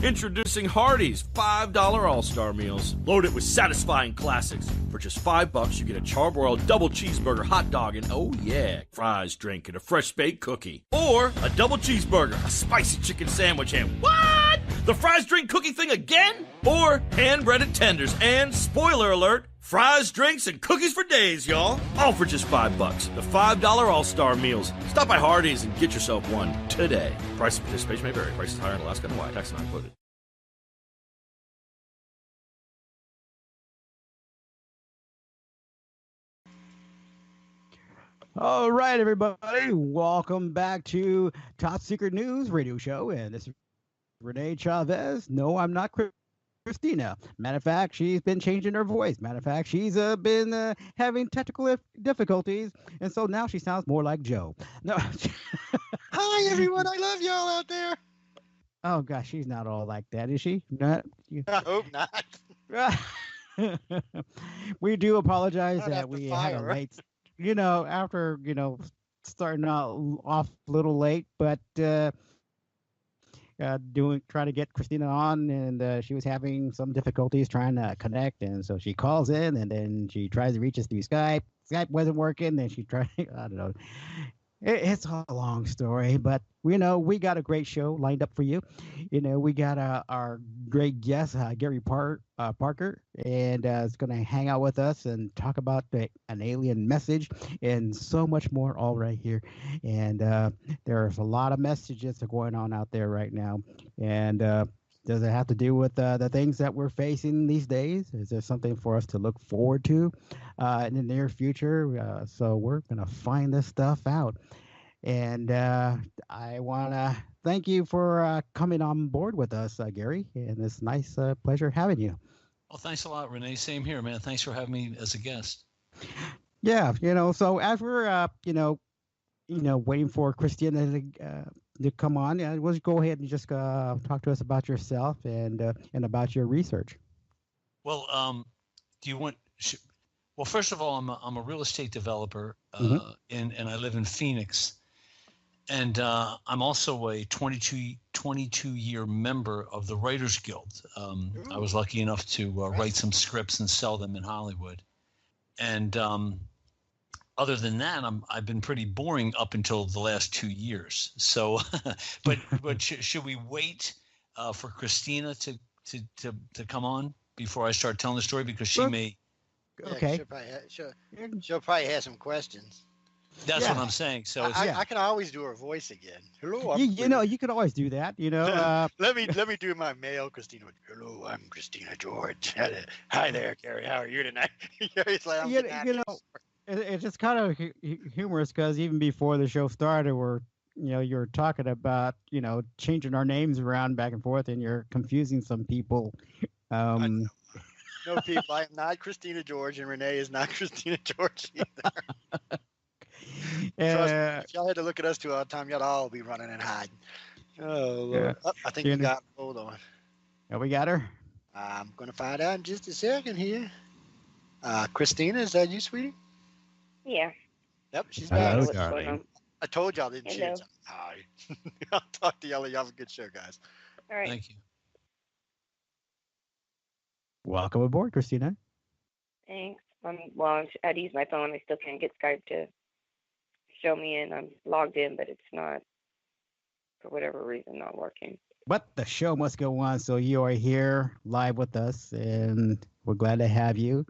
Introducing Hardee's $5 All-Star Meals. Loaded with satisfying classics. For just $5, you get a charbroiled double cheeseburger hot dog and, oh yeah, fries, drink, and a fresh baked cookie. Or a double cheeseburger, a spicy chicken sandwich, and what? The fries, drink, cookie thing again? Or hand-breaded tenders and, spoiler alert, fries, drinks, and cookies for days, y'all. All for just $5. The $5 All-Star Meals. Stop by Hardee's and get yourself one today. Price of participation may vary. Prices higher in Alaska and Hawaii. Tax not included. All right, everybody. Welcome back to Top Secret News Radio Show. And this is Renee Chavez. No, I'm not Christina. Matter of fact, she's been changing her voice. Matter of fact, she's been having technical difficulties, and so now she sounds more like Joe. No. Hi, everyone. I love y'all out there. Oh gosh, she's not all like that, is she? Not. I hope not. We do apologize Not that after we fire. had a late. After starting out off a little late, but. Trying to get Christina on, and she was having some difficulties trying to connect, and so she calls in, and then she tries to reach us through Skype. Skype wasn't working, then she tried. I don't know. It's a long story, but we got a great show lined up for you. We got our great guest Gary Parker, and is going to hang out with us and talk about an alien message and so much more all right here. And there's a lot of messages that are going on out there right now. And does it have to do with the things that we're facing these days? Is there something for us to look forward to in the near future? So we're going to find this stuff out. And I want to thank you for coming on board with us, Gary. And it's nice pleasure having you. Well, thanks a lot, Renee. Same here, man. Thanks for having me as a guest. Yeah, so as we're, waiting for Christina to come on, we'll just go ahead and just talk to us about yourself and about your research. Well, do you want? Well, first of all, I'm a real estate developer, and I live in Phoenix, and I'm also a 22-year member of the Writers Guild. I was lucky enough to write some scripts and sell them in Hollywood, and other than that, I've been pretty boring up until the last 2 years. So, but should we wait for Christina to come on before I start telling the story, because she may. Yeah, Okay. She'll probably have some questions. That's what I'm saying. So I can always do her voice again. Hello, you could always do that. let me do my male Christina. Hello, I'm Christina George. Hi there, Gary. How are you tonight? Gary's like, it's just kind of humorous because even before the show started, you're talking about changing our names around back and forth, and you're confusing some people. No, people, I am not Christina George, and Renee is not Christina George either. Trust me, if y'all had to look at us two all the time, y'all all be running and hiding. Oh, Lord. Yeah. Oh, I think we got. Hold on. Oh, we got her. I'm gonna find out in just a second here. Christina, is that you, sweetie? Yeah. Yep, she's Hello, back. darling. I told y'all, didn't Hello. she? Hi. I'll talk to y'all. Y'all have a good show, guys. All right. thank you. Welcome aboard, Christina. Thanks. I'd use my phone. I still can't get Skype to show me in. I'm logged in, but it's not, for whatever reason, not working. But the show must go on, so you are here live with us, and we're glad to have you,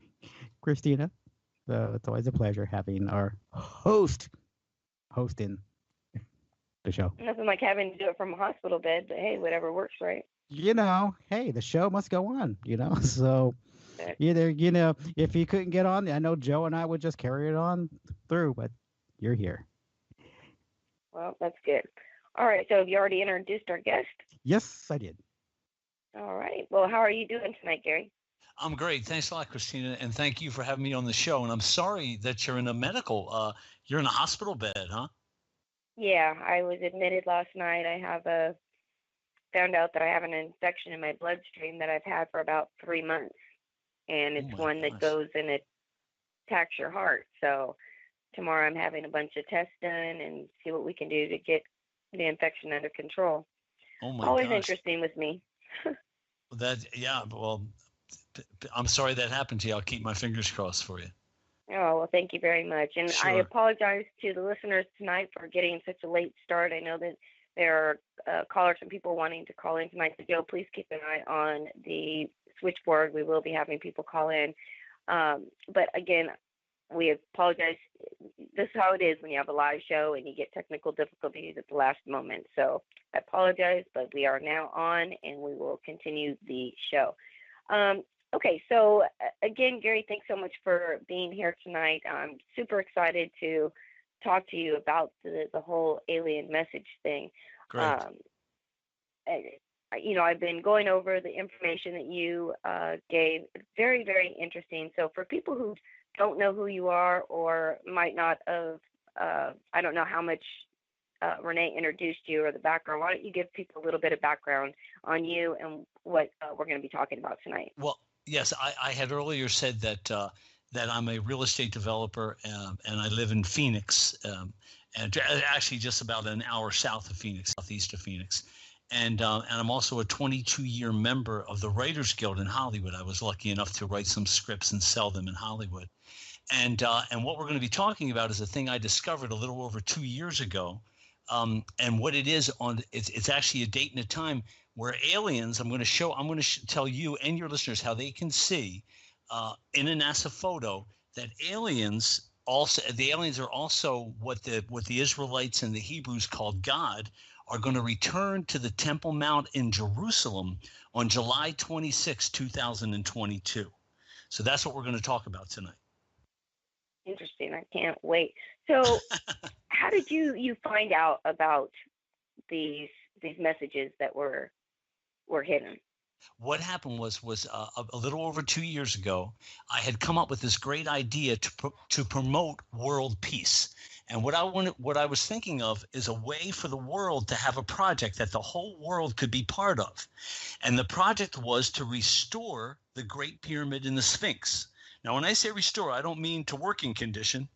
Christina. So it's always a pleasure having our hosting the show. Nothing like having to do it from a hospital bed, but hey, whatever works, right? Hey, the show must go on, so either, if you couldn't get on, I know Joe and I would just carry it on through, but you're here. Well, that's good. All right, so have you already introduced our guest? Yes, I did. All right. Well, how are you doing tonight, Gary? I'm great. Thanks a lot, Christina, and thank you for having me on the show. And I'm sorry that you're in a you're in a hospital bed, huh? Yeah, I was admitted last night. I found out that I have an infection in my bloodstream that I've had for about 3 months. And it's one that goes and it attacks your heart. So tomorrow I'm having a bunch of tests done and see what we can do to get the infection under control. Oh my Always gosh. interesting with me. Well, I'm sorry that happened to you. I'll keep my fingers crossed for you. Oh, well, thank you very much. And Sure. I apologize to the listeners tonight for getting such a late start. I know that there are callers and people wanting to call in tonight. So, Joe, please keep an eye on the switchboard. We will be having people call in. But again, we apologize. This is how it is when you have a live show and you get technical difficulties at the last moment. So I apologize, but we are now on and we will continue the show. Okay, so again, Gary, thanks so much for being here tonight. I'm super excited to talk to you about the whole alien message thing. Great. I've been going over the information that you gave. Very, very interesting. So for people who don't know who you are or might not have, I don't know how much Renee introduced you or the background, why don't you give people a little bit of background on you and what we're going to be talking about tonight? Well, yes, I had earlier said that I'm a real estate developer and I live in Phoenix, and actually just about an hour south of Phoenix, southeast of Phoenix. And I'm also a 22-year member of the Writers Guild in Hollywood. I was lucky enough to write some scripts and sell them in Hollywood. And what we're going to be talking about is a thing I discovered a little over 2 years ago. And what it is it's actually a date and a time where aliens, I'm going to tell you and your listeners how they can see in a NASA photo that the aliens are also what the Israelites and the Hebrews called God, are going to return to the Temple Mount in Jerusalem on July 26, 2022. So that's what we're going to talk about tonight. Interesting. I can't wait. So how did you find out about these messages that were hidden? What happened was a little over 2 years ago, I had come up with this great idea to promote world peace. And what I was thinking of is a way for the world to have a project that the whole world could be part of. And the project was to restore the Great Pyramid and the Sphinx. Now, when I say restore, I don't mean to working condition.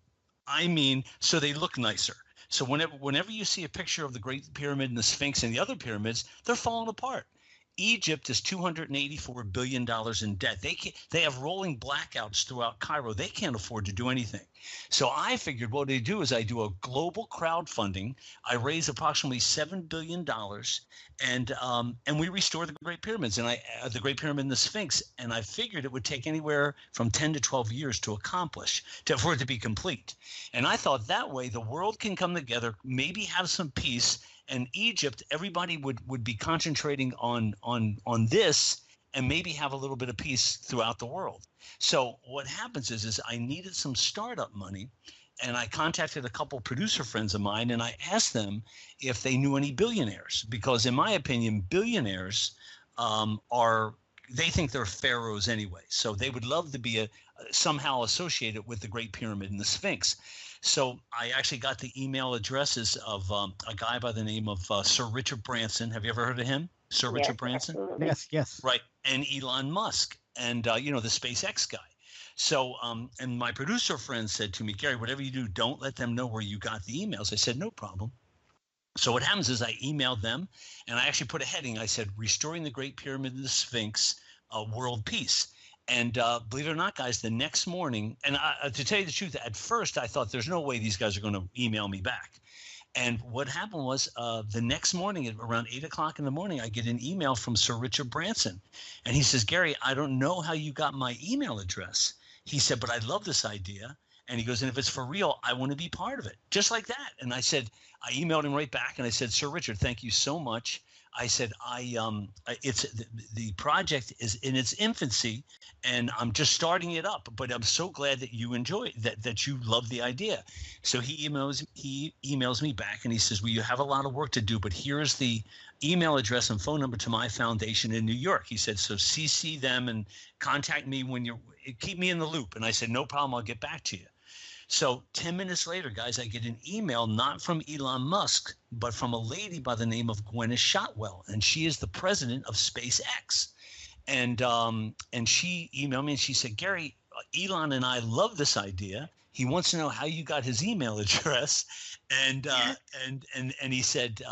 I mean so they look nicer. So whenever you see a picture of the Great Pyramid and the Sphinx and the other pyramids, they're falling apart. Egypt is $284 billion in debt. They have rolling blackouts throughout Cairo. They can't afford to do anything. So I figured what I do is I do a global crowdfunding. I raise approximately $7 billion, and we restore the Great Pyramids and the Great Pyramid and the Sphinx. And I figured it would take anywhere from 10 to 12 years to accomplish, for it to be complete. And I thought that way the world can come together, maybe have some peace. And Egypt, everybody would be concentrating on this and maybe have a little bit of peace throughout the world. So what happens is I needed some startup money, and I contacted a couple producer friends of mine, and I asked them if they knew any billionaires, because in my opinion, billionaires they think they're pharaohs anyway. So they would love to be somehow associated with the Great Pyramid and the Sphinx. So I actually got the email addresses of a guy by the name of Sir Richard Branson. Have you ever heard of him? Sir Richard Branson? Absolutely. Yes. Right. And Elon Musk and, the SpaceX guy. So and my producer friend said to me, Gary, whatever you do, don't let them know where you got the emails. I said, no problem. So what happens is I emailed them, and I actually put a heading. I said, Restoring the Great Pyramid and the Sphinx, World Peace. And believe it or not, guys, the next morning, and to tell you the truth, at first I thought there's no way these guys are going to email me back. And what happened was the next morning at around 8 o'clock in the morning, I get an email from Sir Richard Branson. And he says, Gary, I don't know how you got my email address. He said, but I love this idea. And he goes, and if it's for real, I want to be part of it. Just like that. And I emailed him right back, and I said, Sir Richard, thank you so much. I said, it's the project is in its infancy, and I'm just starting it up. But I'm so glad that you enjoy it, that you love the idea. So he emails me back, and he says, well, you have a lot of work to do, but here is the email address and phone number to my foundation in New York. He said, so CC them and contact me keep me in the loop. And I said, no problem, I'll get back to you. So 10 minutes later, guys, I get an email not from Elon Musk, but from a lady by the name of Gwyneth Shotwell, and she is the president of SpaceX. And she emailed me, and she said, Gary, Elon and I love this idea. He wants to know how you got his email address, and he said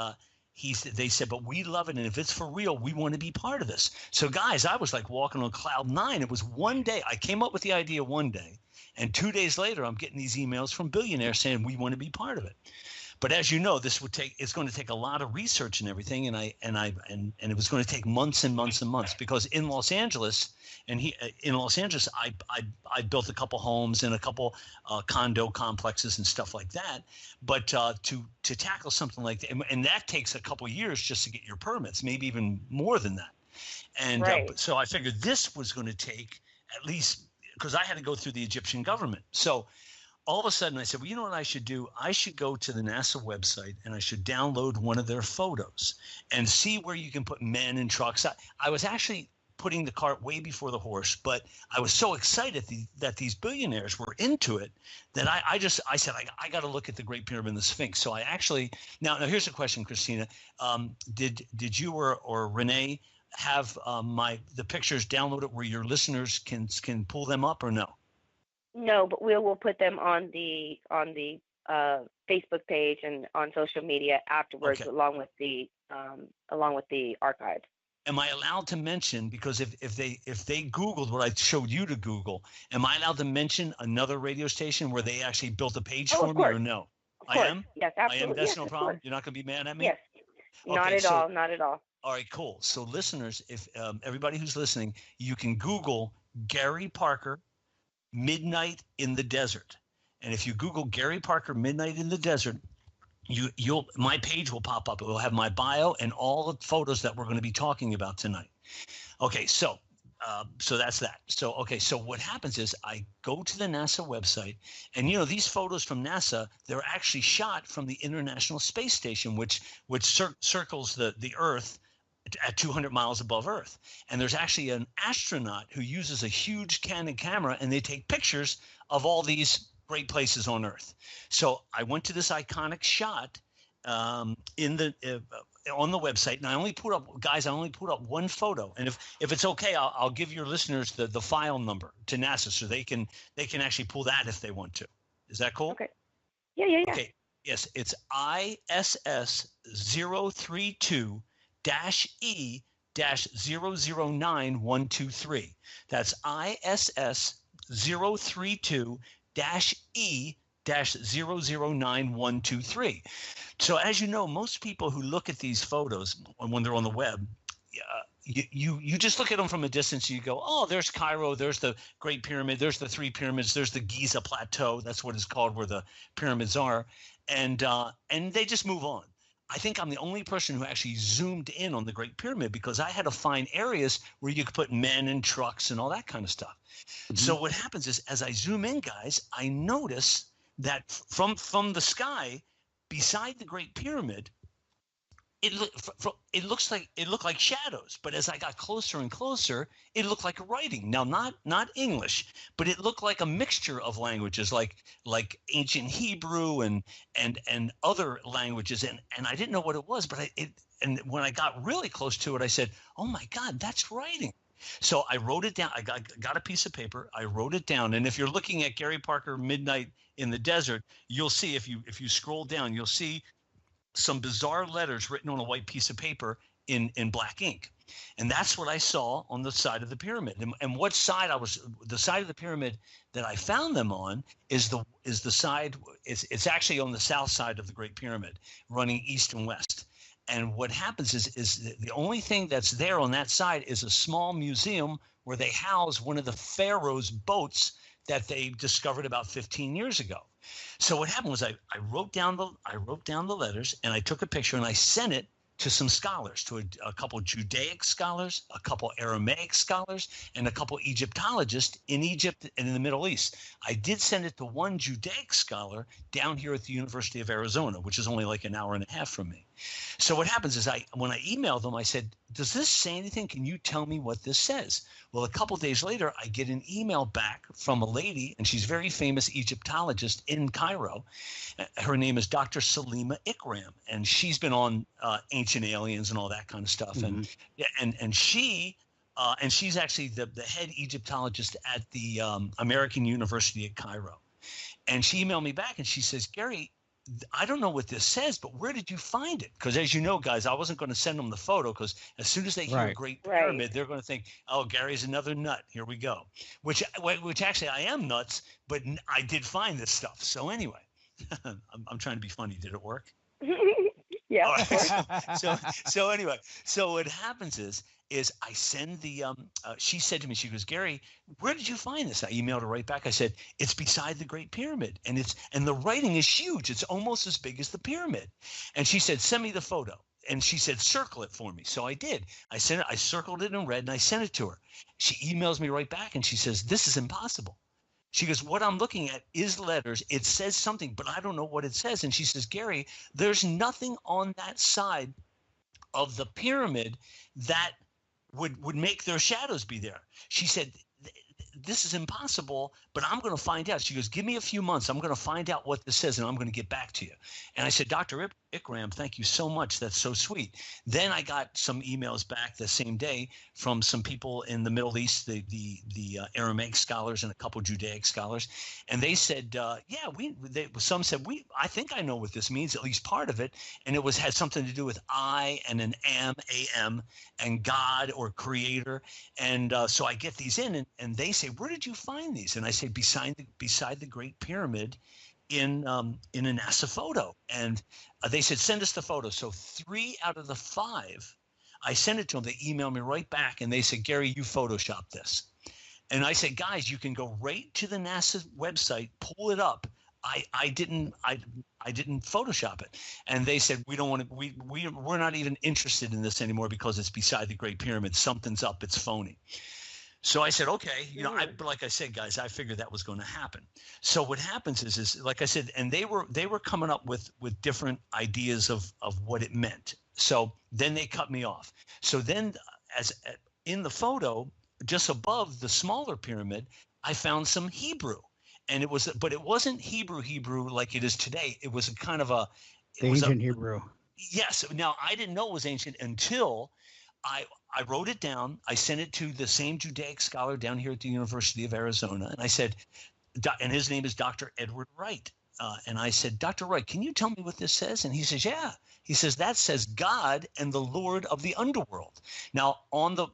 they said, but we love it, and if it's for real, we want to be part of this. So guys, I was like walking on cloud nine. It was one day. I came up with the idea one day, and 2 days later, I'm getting these emails from billionaires saying we want to be part of it. But as you know, it's going to take a lot of research and everything, and it was going to take months and months and months, because in Los Angeles, I built a couple homes and a couple condo complexes and stuff like that. But to tackle something like that, and that takes a couple years just to get your permits, maybe even more than that. And right. So I figured this was going to take at least, because I had to go through the Egyptian government. So all of a sudden I said, well, you know what I should do? I should go to the NASA website and I should download one of their photos and see where you can put men in trucks. I was actually putting the cart way before the horse, but I was so excited that these billionaires were into it that I said, I got to look at the Great Pyramid and the Sphinx. So I actually, now here's a question, Christina. Did you or Renee have the pictures downloaded where your listeners can pull them up, or no? No, but we will put them on the Facebook page and on social media afterwards, Okay. along with the archives. Am I allowed to mention, because if they Googled what I showed you to Google, am I allowed to mention another radio station where they actually built a page for me, or no? Of course. I am? Yes, absolutely. I am. That's yes, no of problem. course. You're not going to be mad at me? Yes. Not Okay, at all. Not at all. All right, cool. So listeners, if everybody who's listening, you can Google Gary Parker Midnight in the Desert. And if you Google Gary Parker Midnight in the Desert, my page will pop up. It will have my bio and all the photos that we're going to be talking about tonight. Okay, so that's that. So what happens is I go to the NASA website, and these photos from NASA, they're actually shot from the International Space Station, which circles the Earth at 200 miles above Earth. And there's actually an astronaut who uses a huge Canon camera, and they take pictures of all these great places on Earth. So I went to this iconic shot on the website, and I only put up one photo. And if it's okay, I'll give your listeners the file number to NASA so they can actually pull that if they want to. Is that cool? Okay. Yeah. Okay. Yes, it's ISS 032-E-009123. That's ISS 032-E-009123. So as you know, most people who look at these photos when they're on the web, you just look at them from a distance. You go, oh, there's Cairo, there's the Great Pyramid, there's the three pyramids, there's the Giza Plateau. That's what it's called, where the pyramids are, and they just move on. I think I'm the only person who actually zoomed in on the Great Pyramid, because I had to find areas where you could put men and trucks and all that kind of stuff. Mm-hmm. So what happens is, as I zoom in, guys, I notice that from the sky beside the Great Pyramid, it looked like shadows. But as I got closer and closer, it looked like writing. Now, not English, but it looked like a mixture of languages, like ancient Hebrew and other languages. And I didn't know what it was, but and when I got really close to it, I said, "Oh my God, that's writing." So I wrote it down. I got a piece of paper. I wrote it down. And if you're looking at Gary Parker Midnight in the Desert, you'll see, if you scroll down, you'll see some bizarre letters written on a white piece of paper in black ink. And that's what I saw on the side of the pyramid. And what side the side of the pyramid that I found them on is the side, it's actually on the south side of the Great Pyramid, running east and west. And what happens is the only thing that's there on that side is a small museum where they house one of the pharaoh's boats that they discovered about 15 years ago. So what happened was I wrote down the letters, and I took a picture, and I sent it to some scholars, to a couple Judaic scholars, a couple Aramaic scholars, and a couple Egyptologists in Egypt and in the Middle East. I did send it to one Judaic scholar down here at the University of Arizona, which is only like an hour and a half from me. So what happens is when I emailed them, I said, "Does this say anything? Can you tell me what this says?" Well, a couple of days later, I get an email back from a lady, and she's a very famous Egyptologist in Cairo. Her name is Dr. Salima Ikram, and she's been on Ancient Aliens and all that kind of stuff. Mm-hmm. And she's actually the head Egyptologist at the American University at Cairo. And she emailed me back, and she says, "Gary, I don't know what this says, but where did you find it? Because as you know, guys, I wasn't going to send them the photo because as soon as they hear Great Pyramid, they're going to think, oh, Gary's another nut. Here we go. Which actually I am nuts, but I did find this stuff. So anyway, I'm trying to be funny. Did it work? Yeah. All right. So anyway, so what happens is I send the she said to me, she goes, Gary, where did you find this? I emailed her right back. I said, it's beside the Great Pyramid, and the writing is huge. It's almost as big as the pyramid. And she said, send me the photo. And she said, circle it for me. So I did. I circled it in red and I sent it to her. She emails me right back and she says, this is impossible. She goes, what I'm looking at is letters. It says something, but I don't know what it says. And she says, Gary, there's nothing on that side of the pyramid that would make their shadows be there. She said, this is impossible, but I'm going to find out. She goes, give me a few months. I'm going to find out what this says, and I'm going to get back to you. And I said, Dr. Ikram, thank you so much. That's so sweet. Then I got some emails back the same day from some people in the Middle East, the Aramaic scholars and a couple Judaic scholars. And they said, some said, I think I know what this means, at least part of it. And it had something to do with I and an am, and God or creator. And so I get these in, and they say, where did you find these? And I say, beside the Great Pyramid in a NASA photo. And they said, send us the photo. So 3 out of the 5, I sent it to them. They emailed me right back, and they said, Gary, you photoshopped this. And I said, guys, you can go right to the NASA website, pull it up. I didn't Photoshop it. And they said, we don't want to, we're not even interested in this anymore because it's beside the Great Pyramid. Something's up. It's phony. So I said, okay, but like I said, guys, I figured that was going to happen. So what happens is like I said, and they were coming up with different ideas of what it meant. So then they cut me off. So then in the photo, just above the smaller pyramid, I found some Hebrew, and it wasn't Hebrew like it is today. It was a kind of ancient Hebrew. Yes. Now I didn't know it was ancient until I wrote it down. I sent it to the same Judaic scholar down here at the University of Arizona. And I said, and his name is Dr. Edward Wright. And I said, Dr. Wright, can you tell me what this says? And he says, yeah. He says, that says God and the Lord of the underworld. Now, on the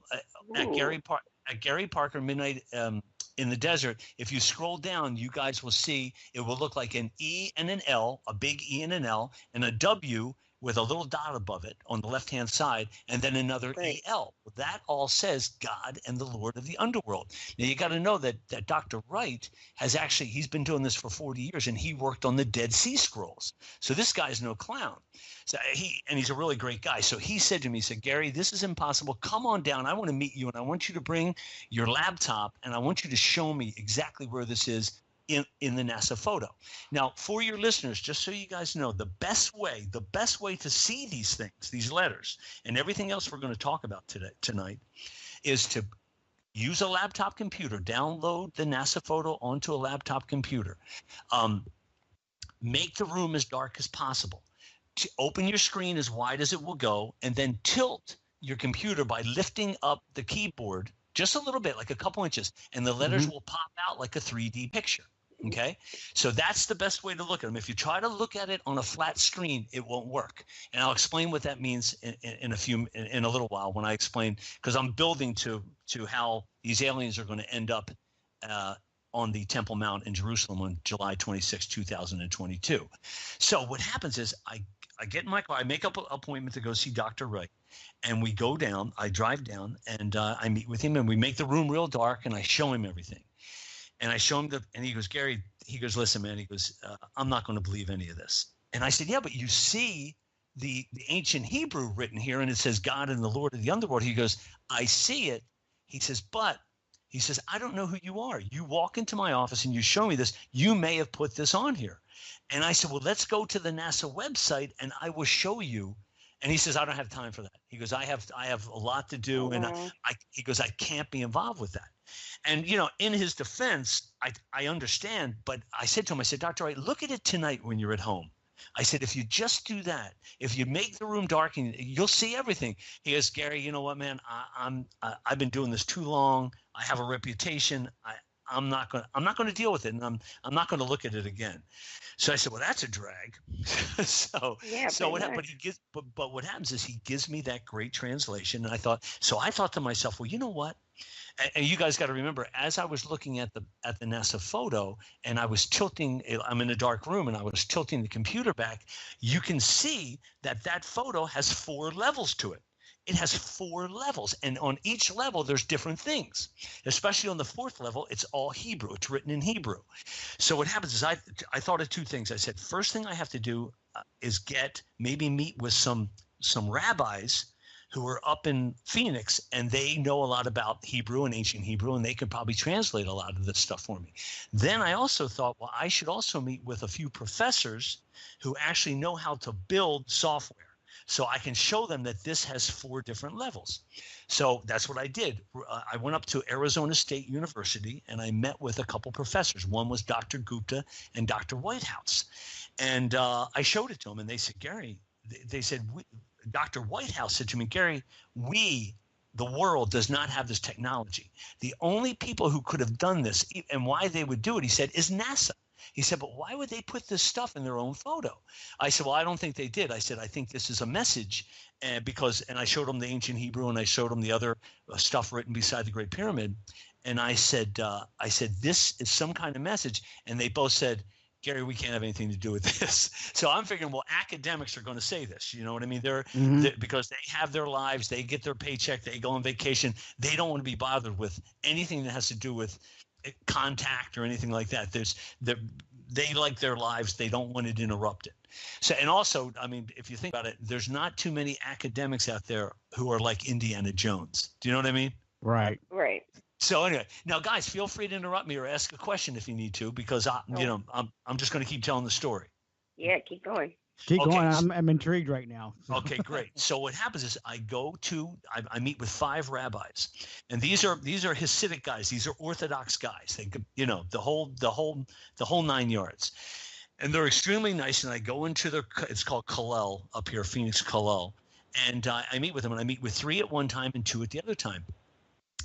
at Gary Parker Midnight in the Desert, if you scroll down, you guys will see it will look like an E and an L, a big E and an L, and a W with a little dot above it on the left-hand side, and then another EL. That all says God and the Lord of the underworld. Now, you got to know that Dr. Wright he's been doing this for 40 years, and he worked on the Dead Sea Scrolls. So this guy's no clown. So he's a really great guy. So he said to me, he said, Gary, this is impossible. Come on down. I want to meet you, and I want you to bring your laptop, and I want you to show me exactly where this is in the NASA photo. Now, for your listeners, just so you guys know, the best way to see these things, these letters, and everything else we're going to talk about tonight, is to use a laptop computer, download the NASA photo onto a laptop computer, make the room as dark as possible, to open your screen as wide as it will go, and then tilt your computer by lifting up the keyboard just a little bit, like a couple inches, and the letters will pop out like a 3D picture. Okay, so that's the best way to look at them. If you try to look at it on a flat screen, it won't work. And I'll explain what that means in a little while when I explain, because I'm building to how these aliens are going to end up on the Temple Mount in Jerusalem on July 26, 2022. So what happens is I get in my car, I make up an appointment to go see Dr. Wright, and we go down. I drive down, and I meet with him, and we make the room real dark, and I show him everything. And I show him and he goes, Gary, he goes, listen, man, he goes, I'm not going to believe any of this. And I said, yeah, but you see the ancient Hebrew written here, and it says God and the Lord of the underworld. He goes, I see it. He says, but he says, I don't know who you are. You walk into my office and you show me this. You may have put this on here. And I said, well, let's go to the NASA website and I will show you. And he says, I don't have time for that. He goes, I have a lot to do. And he goes, I can't be involved with that. And, in his defense, I understand. But I said to him, I said, Dr. Wright, look at it tonight when you're at home. I said, if you just do that, if you make the room dark, you'll see everything. He goes, Gary, you know what, man? I've been doing this too long. I have a reputation. I'm not going to deal with it, and I'm not going to look at it again. So I said, well, that's a drag. So what happened? But what happens is he gives me that great translation, and I thought to myself, well, you know what? And you guys got to remember, as I was looking at the NASA photo, and I was tilting, I'm in a dark room, and I was tilting the computer back. You can see that photo has 4 levels to it. It has 4 levels, and on each level, there's different things. Especially on the 4th level, it's all Hebrew. It's written in Hebrew. So what happens is I thought of 2 things. I said, first thing I have to do is maybe meet with some rabbis who are up in Phoenix, and they know a lot about Hebrew and ancient Hebrew, and they could probably translate a lot of this stuff for me. Then I also thought, well, I should also meet with a few professors who actually know how to build software, so I can show them that this has 4 different levels. So that's what I did. I went up to Arizona State University, and I met with a couple professors. One was Dr. Gupta and Dr. Whitehouse. And I showed it to them, and they said, Gary, they said, Dr. Whitehouse said to me, Gary, the world does not have this technology. The only people who could have done this, and why they would do it, he said, is NASA. He said, but why would they put this stuff in their own photo? I said, well, I don't think they did. I said, I think this is a message, and I showed them the ancient Hebrew, and I showed them the other stuff written beside the Great Pyramid. And I said, this is some kind of message. And they both said, Gary, we can't have anything to do with this. So I'm figuring, well, academics are going to say this. You know what I mean? They're because they have their lives, they get their paycheck, they go on vacation. They don't want to be bothered with anything that has to do with contact or anything like that. They like their lives. They don't want it interrupted. So, and also, I mean, if you think about it, there's not too many academics out there who are like Indiana Jones. Do you know what I mean? Right. Right. So anyway, now guys, feel free to interrupt me or ask a question if you need to, because I'm just going to keep telling the story. Yeah, keep going. Keep going. I'm intrigued right now. Okay, great. So what happens is I meet with 5 rabbis, and these are Hasidic guys. These are Orthodox guys. They, the whole 9 yards, and they're extremely nice. And I go into it's called Kollel up here, Phoenix Kollel, and I meet with them, and I meet with 3 at one time and 2 at the other time.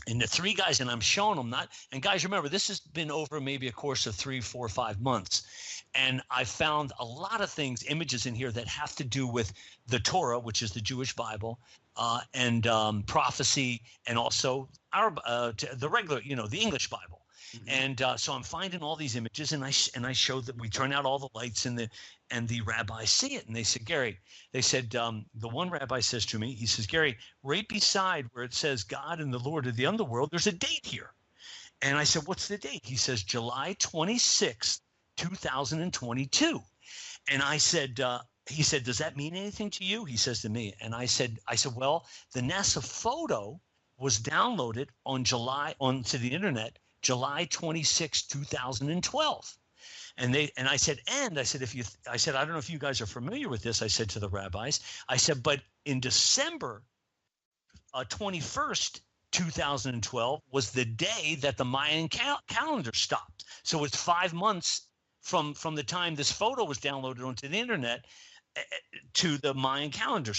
And the 3 guys, and I'm showing them and guys, remember, this has been over maybe a course of 3, 4, 5 months. And I found a lot of images in here that have to do with the Torah, which is the Jewish Bible, and prophecy, and also the regular, the English Bible. Mm-hmm. And so I'm finding all these images, and I show that we turn out all the lights, and the rabbis see it, and they said, Gary, the one rabbi says to me, he says, Gary, right beside where it says God and the Lord of the underworld, there's a date here. And I said, what's the date? He says, July 26th, 2022. And I said, he said, does that mean anything to you? He says to me, and I said, well, the NASA photo was downloaded onto the internet, July 26, 2012. And I said, I don't know if you guys are familiar with this. I said to the rabbis, I said, but in December 21st, 2012 was the day that the Mayan calendar stopped. So it's 5 months from the time this photo was downloaded onto the internet to the Mayan calendar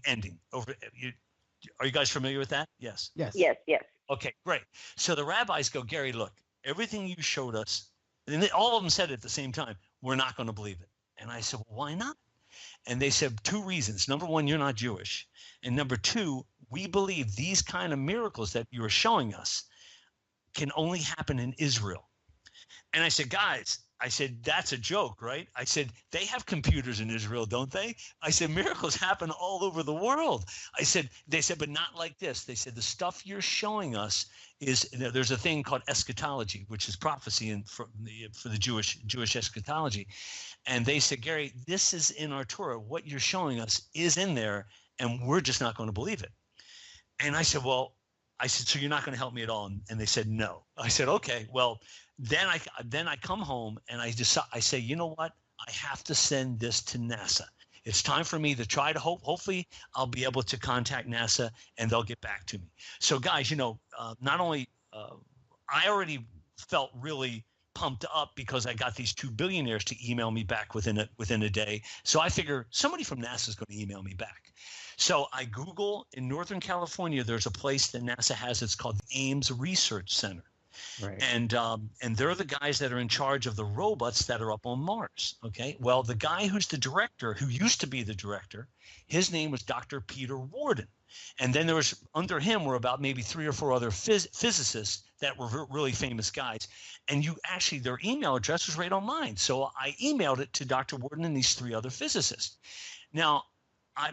ending. Are you guys familiar with that? Yes. Yes. Okay, great. So the rabbis go, Gary, look, everything you showed us, and all of them said it at the same time, we're not going to believe it. And I said, well, why not? And they said 2 reasons. Number 1, you're not Jewish. And number 2, we believe these kind of miracles that you're showing us can only happen in Israel. And I said, guys, that's a joke, right? I said, they have computers in Israel, don't they? I said, miracles happen all over the world. They said, but not like this. They said, the stuff you're showing us there's a thing called eschatology, which is prophecy for the Jewish eschatology. And they said, Gary, this is in our Torah. What you're showing us is in there, and we're just not going to believe it. And I said, so you're not going to help me at all? And they said, no. I said, okay, well, then I come home and I say, you know what? I have to send this to NASA. It's time for me to try to hopefully I'll be able to contact NASA and they'll get back to me. So guys, not only I already felt really pumped up because I got these 2 billionaires to email me back within a day. So I figure somebody from NASA is going to email me back. So I Google in Northern California, there's a place that NASA has. It's called the Ames Research Center. Right. And they're the guys that are in charge of the robots that are up on Mars. Okay. Well, the guy who's the director, who used to be the director, his name was Dr. Peter Warden. And then there was, under him were about maybe 3 or 4 other physicists that were really famous guys. And you actually, their email address was right on mine. So I emailed it to Dr. Warden and these 3 other physicists. Now,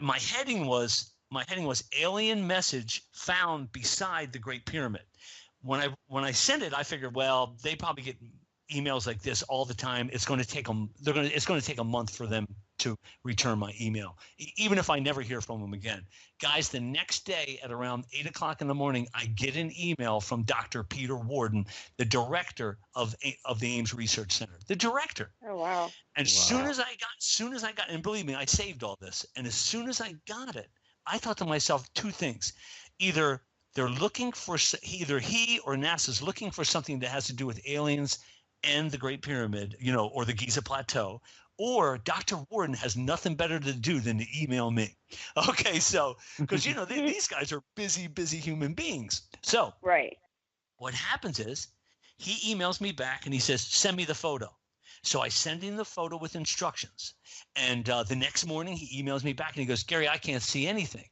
my heading was alien message found beside the Great Pyramid. When I sent it, I figured, well, they probably get emails like this all the time. It's going to take them. It's going to take a month for them to return my email, even if I never hear from them again. Guys, the next day at around 8 o'clock in the morning, I get an email from Dr. Peter Warden, the director of the Ames Research Center, the director. Oh, wow. And soon as I got, and believe me, I saved all this. And as soon as I got it, I thought to myself 2 things: either they're looking for, either he or NASA's looking for something that has to do with aliens and the Great Pyramid, or the Giza Plateau, or Dr. Warden has nothing better to do than to email me. Okay, so, because, these guys are busy human beings. So, right. What happens is he emails me back and he says, send me the photo. So I send him the photo with instructions. And the next morning he emails me back and he goes, Gary, I can't see anything.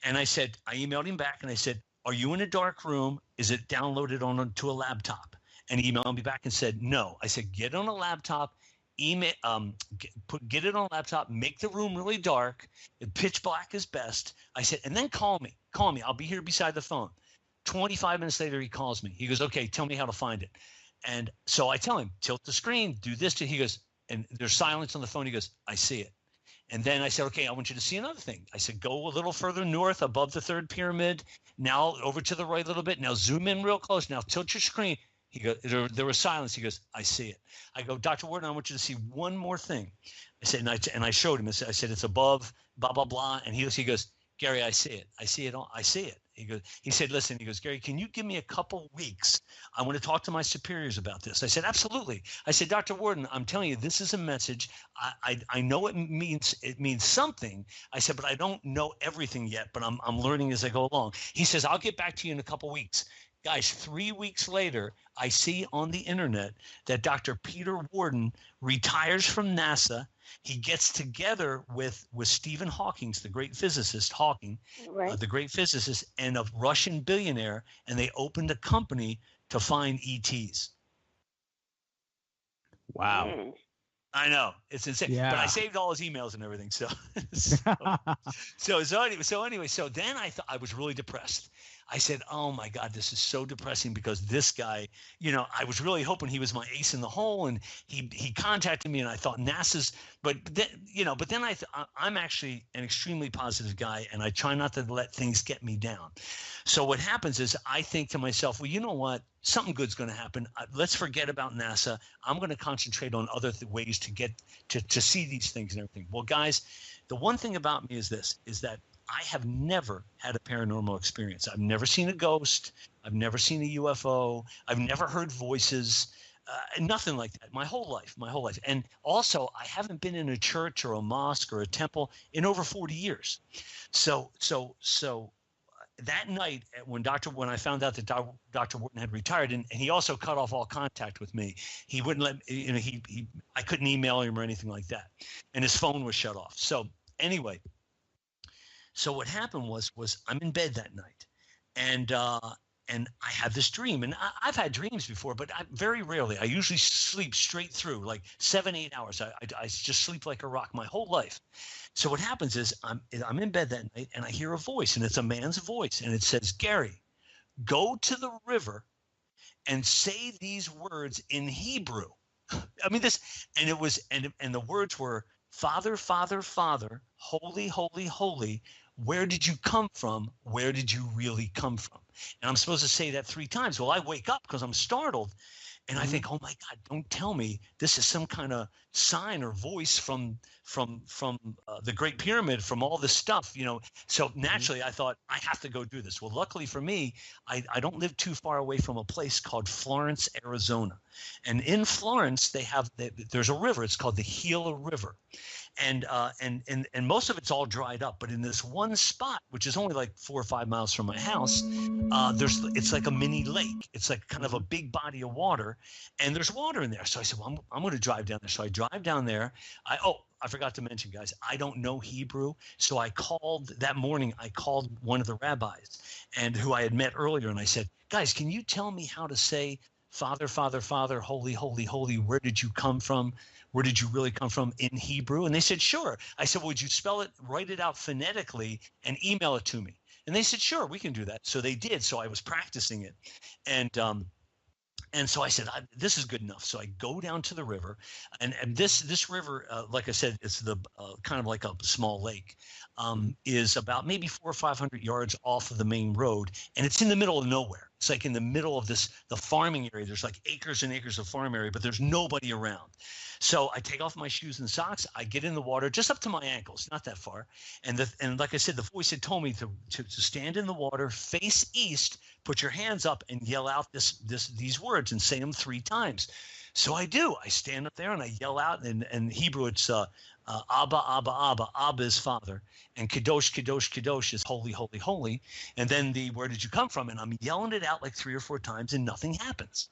And I emailed him back and I said, are you in a dark room? Is it downloaded onto a laptop? And he emailed me back and said, no. I said, get on a laptop, get it on a laptop, make the room really dark, pitch black is best. I said, and then call me. I'll be here beside the phone. 25 minutes later, he calls me. He goes, okay, tell me how to find it. And so I tell him, tilt the screen, do this. He goes, and there's silence on the phone. He goes, I see it. And then I said, okay, I want you to see another thing. I said, go a little further north above the 3rd pyramid. Now over to the right a little bit. Now zoom in real close. Now tilt your screen. He goes, there was silence. He goes, I see it. I go, Dr. Warden, I want you to see one more thing. I said, and I showed him. I said, it's above, blah, blah, blah. And he goes, Gary, I see it. I see it all. I see it. He said, listen, Gary, can you give me a couple weeks? I want to talk to my superiors about this. I said, absolutely. I said, Dr. Warden, I'm telling you, this is a message. I know it means something. I said, but I don't know everything yet, but I'm learning as I go along. He says, I'll get back to you in a couple weeks. Guys, 3 weeks later, I see on the internet that Dr. Peter Warden retires from NASA. He gets together with Stephen Hawking, the great physicist, the great physicist, and a Russian billionaire, and they opened a company to find ETs. Wow. I know, it's insane. Yeah. But I saved all his emails and everything. So anyway, so then I was really depressed. I said, oh my God, this is so depressing because this guy, I was really hoping he was my ace in the hole, and he contacted me, and I thought NASA's, but then I'm actually an extremely positive guy, and I try not to let things get me down. So what happens is I think to myself, well, you know what? Something good's going to happen. Let's forget about NASA. I'm going to concentrate on other ways to get to see these things and everything. Well, guys, the one thing about me is that I have never had a paranormal experience. I've never seen a ghost. I've never seen a UFO. I've never heard voices, nothing like that. My whole life. And also, I haven't been in a church or a mosque or a temple in over 40 years. So that night when I found out that Dr. Wharton had retired, and he also cut off all contact with me. He wouldn't let I couldn't email him or anything like that, and his phone was shut off. So anyway. So what happened was I'm in bed that night, and I have this dream. And I've had dreams before, but very rarely. I usually sleep straight through, like 7-8 hours. I just sleep like a rock my whole life. So what happens is I'm in bed that night, and I hear a voice, and it's a man's voice, and it says, Gary, go to the river and say these words in Hebrew. I mean, and the words were, Father, Father, Father, holy, holy, holy, where did you come from? Where did you really come from? And I'm supposed to say that 3 times. Well, I wake up because I'm startled, and I think, oh my God, don't tell me this is some kind of sign or voice from from the Great Pyramid, from all this stuff, you know. So naturally, I thought I have to go do this. Well, luckily for me, I don't live too far away from a place called Florence, Arizona, and in Florence there's a river. It's called the Gila River, and most of it's all dried up. But in this one spot, which is only like 4 or 5 miles from my house, it's like a mini lake. It's like kind of a big body of water, and there's water in there. So I said, well, I'm going to drive down there. So I drive down there. I forgot to mention, guys, I don't know Hebrew. So I called one of the rabbis and who I had met earlier. And I said, guys, can you tell me how to say Father, Father, Father, Holy, Holy, Holy? Where did you come from? Where did you really come from in Hebrew? And they said, sure. I said, well, would you spell it, write it out phonetically and email it to me? And they said, sure, we can do that. So they did. So I was practicing it. And so I said, this is good enough. So I go down to the river, and this river, like I said, it's the kind of like a small lake, is about maybe 400 or 500 yards off of the main road, and it's in the middle of nowhere. It's like in the middle of the farming area. There's like acres and acres of farm area, but there's nobody around. So I take off my shoes and socks. I get in the water just up to my ankles, not that far. And like I said, the voice had told me to stand in the water, face east, put your hands up, and yell out these words and say them 3 times. So I do. I stand up there and I yell out. In Hebrew, it's Abba, Abba, Abba. Abba is Father, and Kadosh, Kadosh, Kadosh is Holy, Holy, Holy. And then where did you come from? And I'm yelling it out like 3 or 4 times, and nothing happens.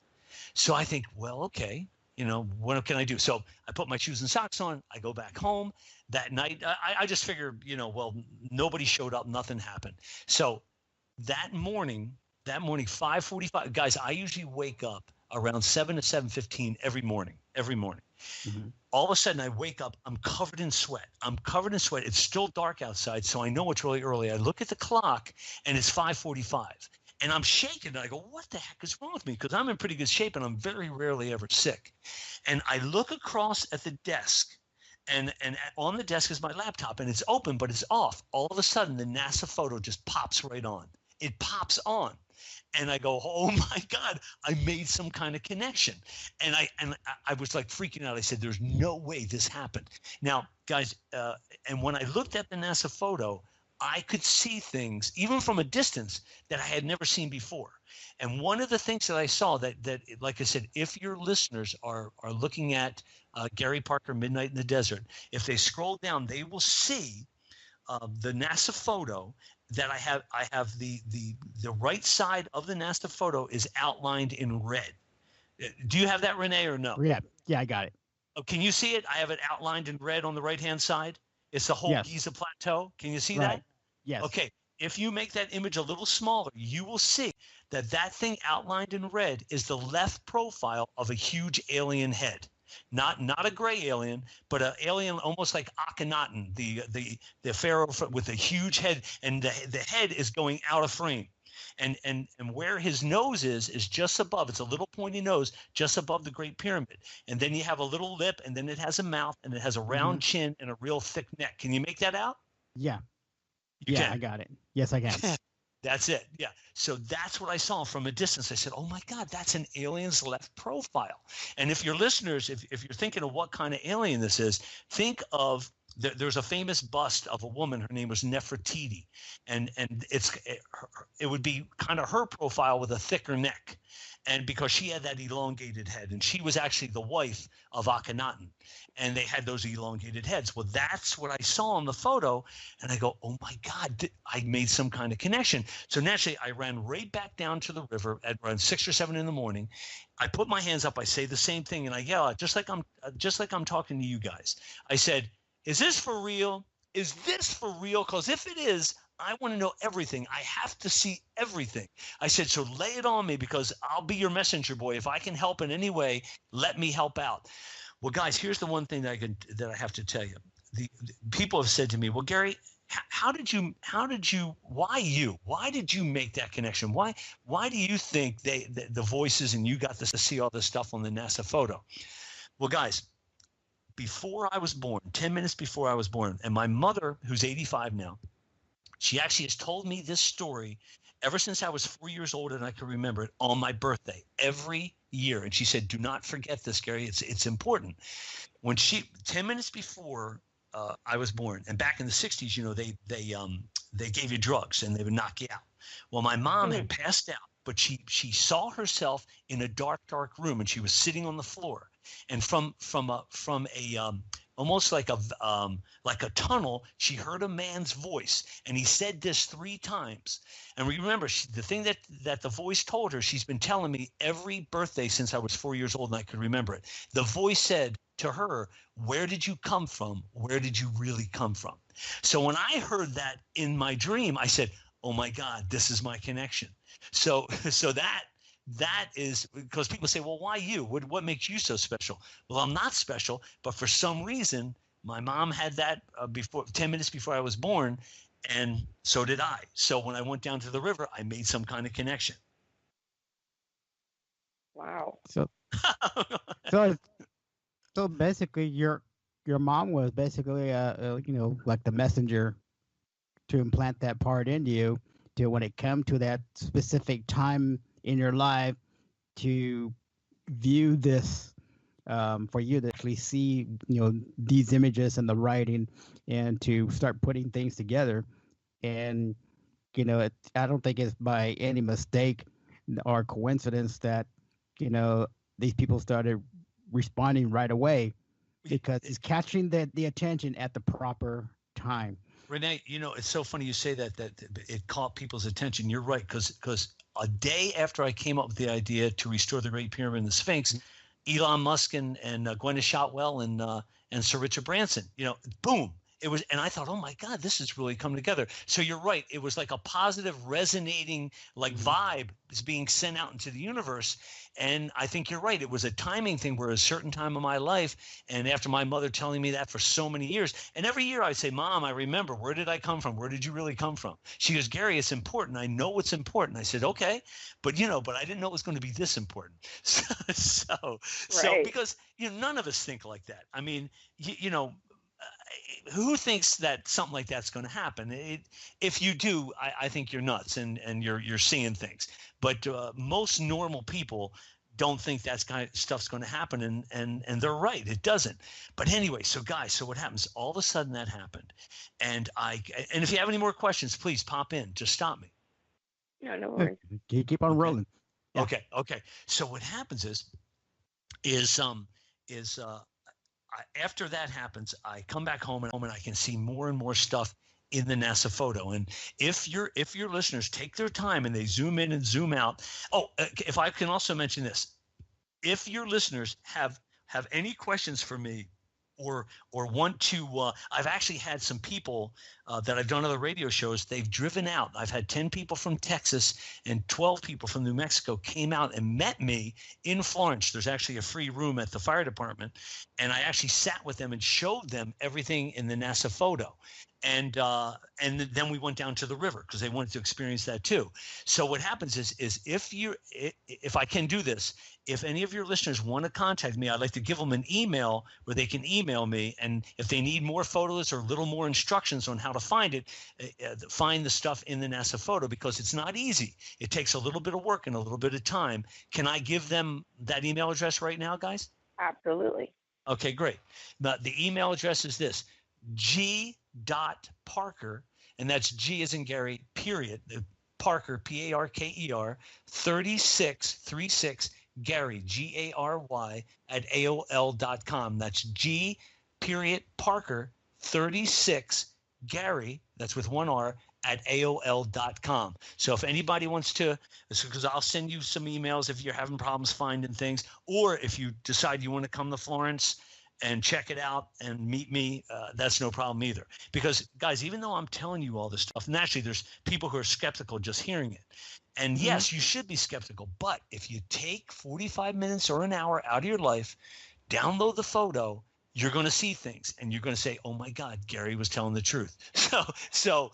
So I think, well, okay. You know, what can I do? So I put my shoes and socks on. I go back home that night. I just figured, you know, well, nobody showed up. Nothing happened. So that morning, 5:45, guys, I usually wake up around 7 to 7:15 every morning. Mm-hmm. All of a sudden I wake up, I'm covered in sweat. It's still dark outside, so I know it's really early. I look at the clock and it's 5:45. And I'm shaking. And I go, what the heck is wrong with me? Because I'm in pretty good shape and I'm very rarely ever sick. And I look across at the desk, and on the desk is my laptop, and it's open, but it's off. All of a sudden, the NASA photo just pops right on. It pops on. And I go, oh my God, I made some kind of connection. And I was like freaking out. I said, there's no way this happened. Now, guys, and when I looked at the NASA photo, I could see things, even from a distance, that I had never seen before. And one of the things that I saw that like I said, if your listeners are looking at Gary Parker, Midnight in the Desert, if they scroll down, they will see the NASA photo that I have the right side of the NASA photo is outlined in red. Do you have that, Renee, or no? Yeah, I got it. Oh, can you see it? I have it outlined in red on the right-hand side. It's the whole Giza Plateau. Can you see that? Yes. Okay. If you make that image a little smaller, you will see that thing outlined in red is the left profile of a huge alien head. Not a gray alien, but an alien almost like Akhenaten, the pharaoh with a huge head, and the head is going out of frame. And where his nose is just above. It's a little pointy nose just above the Great Pyramid. And then you have a little lip, and then it has a mouth, and it has a round chin and a real thick neck. Can you make that out? Yeah. You can. I got it. Yes, I can. That's it. Yeah. So that's what I saw from a distance. I said, oh my God, that's an alien's left profile. And if your listeners, if you're thinking of what kind of alien this is, think of there's a famous bust of a woman. Her name was Nefertiti, and it would be kind of her profile with a thicker neck, and because she had that elongated head, and she was actually the wife of Akhenaten, and they had those elongated heads. Well, that's what I saw in the photo, and I go, oh my God, I made some kind of connection. So naturally, I ran right back down to the river at around 6 or 7 in the morning. I put my hands up. I say the same thing, and I yell out, just like I'm talking to you guys. I said, is this for real? Is this for real? Because if it is, I want to know everything. I have to see everything. I said, so lay it on me, because I'll be your messenger boy. If I can help in any way, let me help out. Well, guys, here's the one thing that I have to tell you. The people have said to me, well, Gary, why did you make that connection? Why do you think the voices and you got to see all this stuff on the NASA photo? Well, guys, before I was born, 10 minutes before I was born, and my mother, who's 85 now, she actually has told me this story ever since I was 4 years old, and I can remember it, on my birthday every year. And she said, do not forget this, Gary. It's important. When 10 minutes before I was born. And back in the 60s, you know, they gave you drugs and they would knock you out. Well, my mom had passed out, but she saw herself in a dark room, and she was sitting on the floor. And from a almost like a tunnel, she heard a man's voice, and he said this 3 times. And remember, the thing that the voice told her, she's been telling me every birthday since I was 4 years old, and I could remember it. The voice said to her, "Where did you come from? Where did you really come from?" So when I heard that in my dream, I said, "Oh my God, this is my connection." So that is because people say, well, why you? What makes you so special? Well, I'm not special, but for some reason, my mom had that before 10 minutes before I was born, and so did I. So when I went down to the river, I made some kind of connection. Wow. So basically, your mom was basically like the messenger to implant that part into you, to when it come to that specific time in your life, to view this, for you to actually see, these images and the writing, and to start putting things together. And I don't think it's by any mistake or coincidence that these people started responding right away, because it's catching the attention at the proper time. Renee, it's so funny you say that it caught people's attention. You're right, because a day after I came up with the idea to restore the Great Pyramid and the Sphinx, Elon Musk and Gwyneth Shotwell and Sir Richard Branson, boom. It was, and I thought, oh my God, this has really come together. So you're right. It was like a positive, resonating, vibe is being sent out into the universe. And I think you're right. It was a timing thing where a certain time of my life, and after my mother telling me that for so many years, and every year I'd say, Mom, I remember, where did I come from? Where did you really come from? She goes, Gary, it's important. I know it's important. I said, okay, but I didn't know it was going to be this important. So because none of us think like that. I mean, who thinks that something like that's going to happen? If you do, I think you're nuts and you're seeing things. But most normal people don't think that kind of stuff's going to happen, and they're right, it doesn't. But anyway, so guys, so what happens? All of a sudden that happened, and if you have any more questions, please pop in. Just stop me. No worries. Keep on rolling. Yeah. Okay. So what happens is after that happens, I come back home and I can see more and more stuff in the NASA photo. And if your listeners take their time and they zoom in and zoom out. Oh, if I can also mention this, if your listeners have any questions for me, or want to, I've actually had some people that I've done other radio shows, they've driven out. I've had 10 people from Texas and 12 people from New Mexico came out and met me in Florence. There's actually a free room at the fire department. And I actually sat with them and showed them everything in the NASA photo. And then we went down to the river because they wanted to experience that too. So what happens is if I can do this, if any of your listeners want to contact me, I'd like to give them an email where they can email me. And if they need more photos or a little more instructions on how to find it, find the stuff in the NASA photo, because it's not easy. It takes a little bit of work and a little bit of time. Can I give them that email address right now, guys? Absolutely. Okay, great. Now, the email address is this: G.Parker, and that's G as in Gary, period, Parker, Parker, 3636 Gary, Gary, at AOL.com. That's G. Parker, 36 Gary, that's with one R, at AOL.com. So if anybody wants to, because I'll send you some emails if you're having problems finding things, or if you decide you want to come to Florence and check it out and meet me, that's no problem either. Because guys, even though I'm telling you all this stuff, and actually there's people who are skeptical just hearing it. And yes, you should be skeptical, but if you take 45 minutes or an hour out of your life, download the photo, you're going to see things and you're going to say, oh my God, Gary was telling the truth. So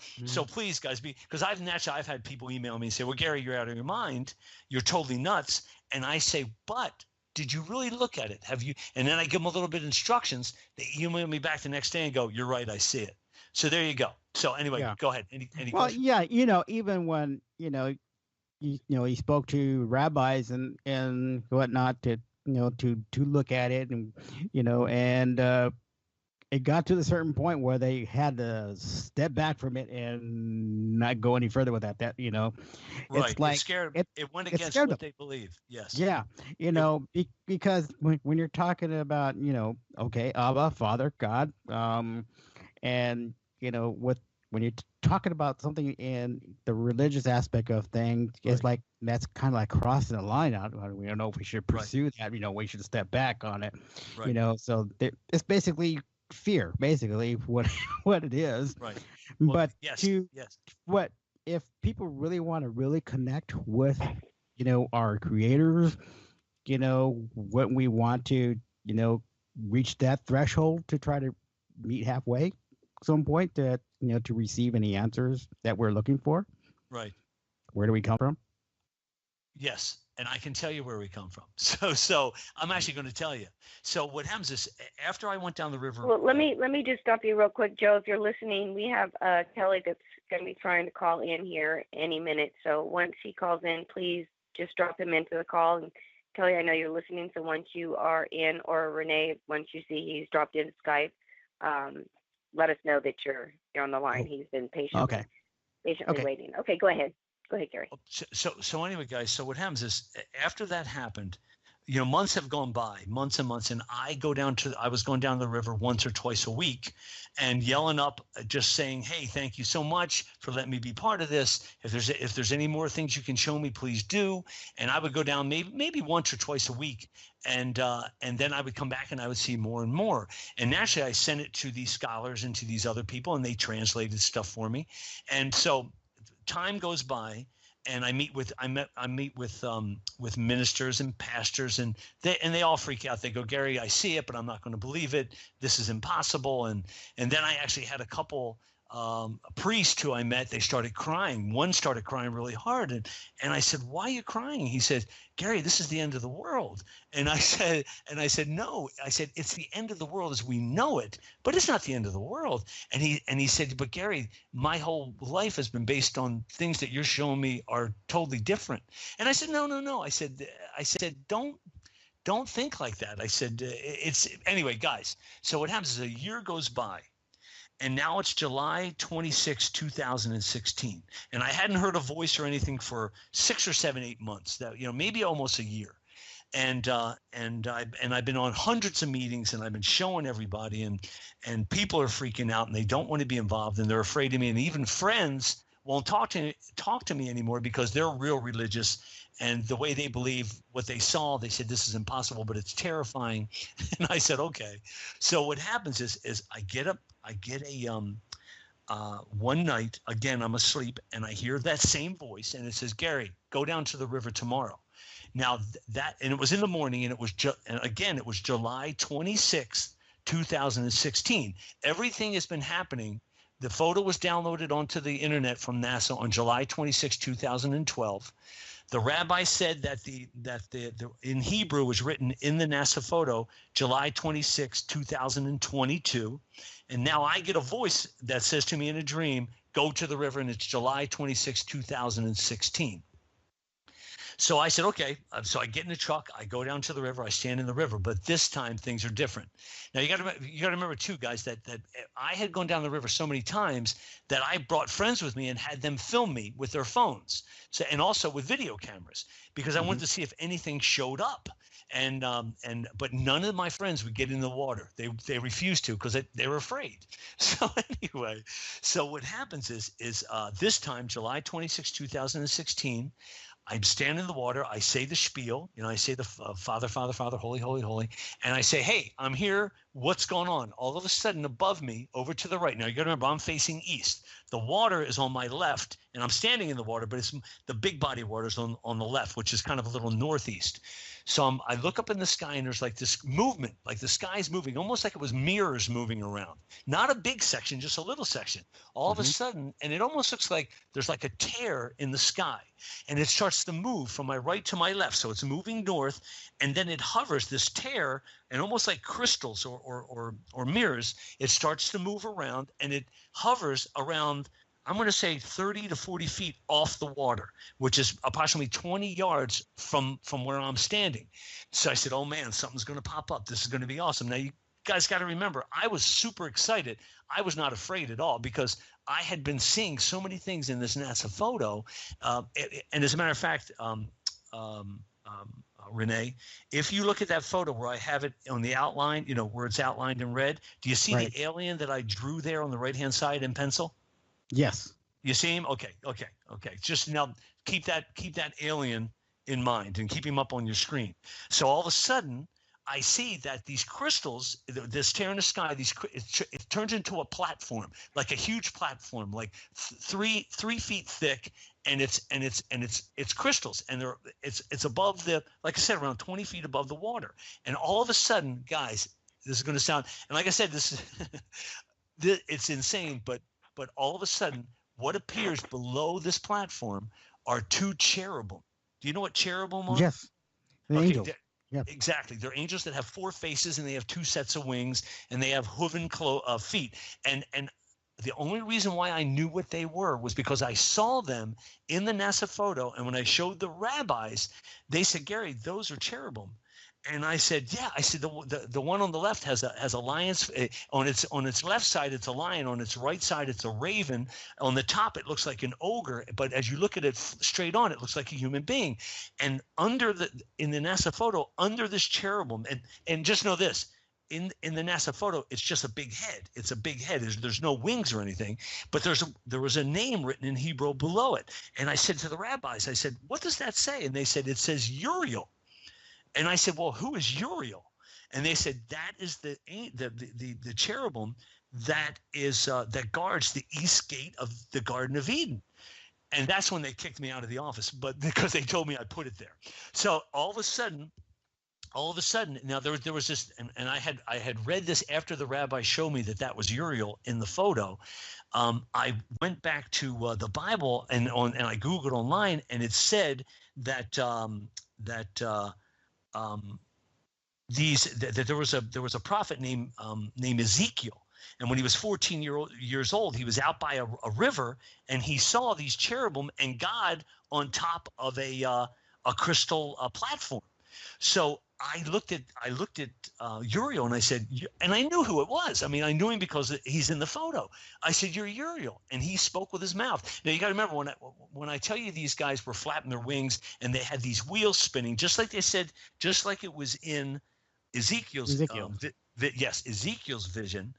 please guys, because I've had people email me and say, well, Gary, you're out of your mind. You're totally nuts. And I say, but did you really look at it? Have you? And then I give them a little bit of instructions. They email me back the next day and go, you're right, I see it. So there you go. So anyway, Go ahead. Any questions? Yeah, even when, he spoke to rabbis and whatnot to look at it, and, it got to a certain point where they had to step back from it and not go any further with that. Right. It's like it scared. It went it against scared what them. they believe. Yes. Yeah, because when you're talking about, okay, Abba, Father, God, and when you're talking about something in the religious aspect of things, it's like that's kind of like crossing the line out. We don't know if we should pursue that. We should step back on it. Right. So it's basically fear, basically what it is. Right. Well, But yes. what if people really want to really connect with, our creators, when we want to, reach that threshold to try to meet halfway some point to to receive any answers that we're looking for. Right. Where do we come from? Yes. And I can tell you where we come from. So I'm actually going to tell you. So what happens is after I went down the river. Well, let me just stop you real quick, Joe. If you're listening, we have Kelly that's going to be trying to call in here any minute. So once he calls in, please just drop him into the call. And Kelly, I know you're listening. So once you are in, or Renee, once you see he's dropped in Skype, let us know that you're on the line. He's been patiently waiting. Okay, go ahead. Go ahead, Gary. So anyway, guys, so what happens is after that happened, months have gone by, months and months, and I was going down the river once or twice a week and yelling up, just saying, hey, thank you so much for letting me be part of this. If there's any more things you can show me, please do. And I would go down maybe once or twice a week. And then I would come back and I would see more and more. And naturally, I sent it to these scholars and to these other people, and they translated stuff for me. And so time goes by, and I meet with ministers and pastors, and they all freak out. They go, Gary, I see it, but I'm not going to believe it. This is impossible. And then I actually had a couple a priest who I met. They started crying. One started crying really hard, and I said, why are you crying? He said, Gary, this is the end of the world. And I said, no. I said, it's the end of the world as we know it, but it's not the end of the world. And he said, but Gary, my whole life has been based on things that you're showing me are totally different. And I said, no. I said, don't think like that. I said, anyway, guys. So what happens is a year goes by. And now it's July 26, 2016. And I hadn't heard a voice or anything for 6 or 7, 8 months, that, maybe almost a year. And I've been on hundreds of meetings, and I've been showing everybody, and people are freaking out, and they don't want to be involved, and they're afraid of me. And even friends won't talk to me anymore because they're real religious, and the way they believe what they saw, they said, this is impossible, but it's terrifying. And I said, okay. So what happens is I get up. I get one night, again, I'm asleep, and I hear that same voice, and it says, Gary, go down to the river tomorrow. Now and it was in the morning, and it was July 26th, 2016. Everything has been happening. The photo was downloaded onto the internet from NASA on July 26, 2012. The rabbi said that the in Hebrew was written in the NASA photo, July 26, 2022. And now I get a voice that says to me in a dream, go to the river, and it's July 26, 2016. So I said, okay. So I get in the truck, I go down to the river, I stand in the river, but this time things are different. Now you got to remember too, guys, that I had gone down the river so many times that I brought friends with me and had them film me with their phones, and also with video cameras, because I wanted to see if anything showed up. But none of my friends would get in the water. They refused to because they were afraid. So anyway, so what happens is this time, July 26, 2016. I'm standing in the water. I say the spiel, I say the Father, Father, Father, Holy, Holy, Holy. And I say, hey, I'm here. What's going on? All of a sudden above me, over to the right. Now you got to remember, I'm facing east. The water is on my left, and I'm standing in the water, but it's the big body of water is on the left, which is kind of a little northeast. So I look up in the sky, and there's like this movement, like the sky's moving, almost like it was mirrors moving around. Not a big section, just a little section. All of a sudden, and it almost looks like there's like a tear in the sky, and it starts to move from my right to my left. So it's moving north, and then it hovers, this tear, and almost like crystals or mirrors, it starts to move around, and it hovers around, I'm going to say 30 to 40 feet off the water, which is approximately 20 yards from where I'm standing. So I said, oh man, something's going to pop up. This is going to be awesome. Now guys got to remember, I was super excited. I was not afraid at all because I had been seeing so many things in this NASA photo. And as a matter of fact, Renee, if you look at that photo where I have it on the outline, where it's outlined in red, do you see the alien that I drew there on the right-hand side in pencil? Yes. You see him? Okay. Just now keep that alien in mind and keep him up on your screen. So all of a sudden, I see that these crystals, this tear in the sky, it turns into a platform, like a huge platform, like 3 feet thick, and it's crystals, and it's above like I said, around 20 feet above the water. And all of a sudden, guys, this is going to sound, and like I said, this is it's insane, but all of a sudden, what appears below this platform are 2 cherubim. Do you know what cherubim are? Yes, the angels. Yep. Exactly. They're angels that have 4 faces, and they have 2 sets of wings, and they have hooven feet. And the only reason why I knew what they were was because I saw them in the NASA photo, and when I showed the rabbis, they said, "Gary, those are cherubim." And I said, "Yeah." I said, "The one on the left has a lion's on its left side, it's a lion. On its right side, it's a raven. On the top, it looks like an ogre. But as you look at it straight on, it looks like a human being. And in the NASA photo, under this cherubim, and just know this." In the NASA photo, it's just a big head. It's a big head. There's no wings or anything, but there was a name written in Hebrew below it. And I said to the rabbis, I said, "What does that say?" And they said, "It says Uriel." And I said, "Well, who is Uriel?" And they said, "That is the cherubim that guards the east gate of the Garden of Eden." And that's when they kicked me out of the office, but because they told me I put it there. So all of a sudden, now there was this, and I had read this after the rabbi showed me that was Uriel in the photo. I went back to the Bible and I Googled online, and it said that there was a prophet named Ezekiel, and when he was 14 years old, he was out by a river, and he saw these cherubim and God on top of a crystal platform. So I looked at Uriel, and I said, and I knew who it was. I mean, I knew him because he's in the photo. I said, "You're Uriel," and he spoke with his mouth. Now you got to remember when I tell you these guys were flapping their wings and they had these wheels spinning, just like they said, just like it was in Ezekiel's Ezekiel's vision.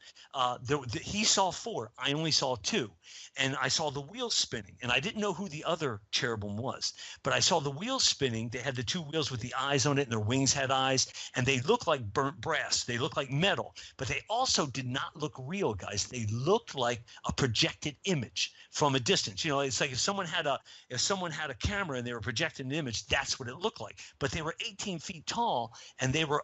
He saw 4. I only saw 2, and I saw the wheels spinning, and I didn't know who the other cherubim was, but I saw the wheels spinning. They had the 2 wheels with the eyes on it, and their wings had eyes, and they looked like burnt brass. They looked like metal, but they also did not look real, guys. They looked like a projected image from a distance. It's like if someone had a camera and they were projecting an image, that's what it looked like. But they were 18 feet tall, and they were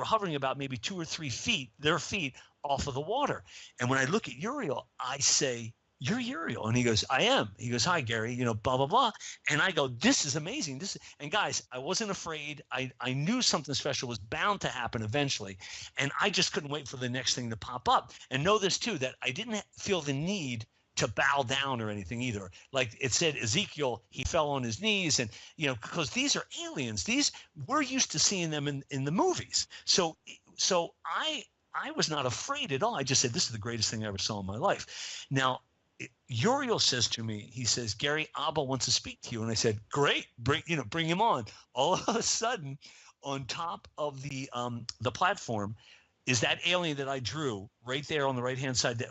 hovering about maybe 2 or 3 feet, their feet, off of the water. And when I look at Uriel, I say, "You're Uriel." And he goes, "I am." He goes, "Hi, Gary," blah, blah, blah. And I go, "This is amazing." And guys, I wasn't afraid. I knew something special was bound to happen eventually. And I just couldn't wait for the next thing to pop up. And know this too, that I didn't feel the need to bow down or anything either. Like it said, Ezekiel, he fell on his knees, and because these are aliens. We're used to seeing them in the movies. So I was not afraid at all. I just said, "This is the greatest thing I ever saw in my life." Now, Uriel says to me, he says, "Gary, Abba wants to speak to you." And I said, "Great, bring him on." All of a sudden, on top of the platform is that alien that I drew right there on the right-hand side.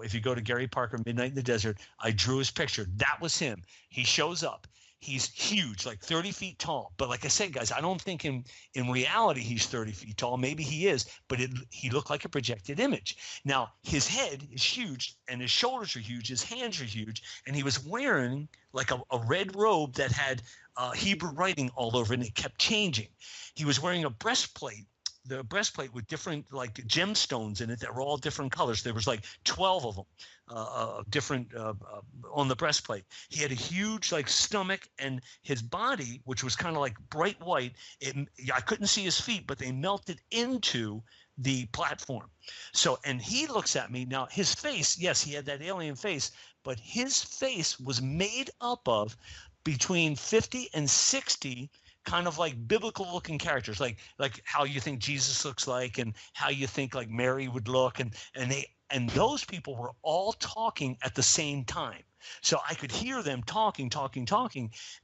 If you go to Gary Parker, Midnight in the Desert, I drew his picture. That was him. He shows up. He's huge, like 30 feet tall. But like I said, guys, I don't think in reality he's 30 feet tall. Maybe he is, but he looked like a projected image. Now, his head is huge, and his shoulders are huge. His hands are huge, and he was wearing like a red robe that had Hebrew writing all over it, and it kept changing. He was wearing a breastplate. The breastplate with different like gemstones in it that were all different colors. There was like 12 of them, different on the breastplate. He had a huge like stomach, and his body, which was kind of like bright white. I couldn't see his feet, but they melted into the platform. So, and he looks at me now. His face, yes, he had that alien face, but his face was made up of between 50 and 60 kind of like biblical looking characters, like how you think Jesus looks like, and how you think like Mary would look, and those people were all talking at the same time. So I could hear them talking,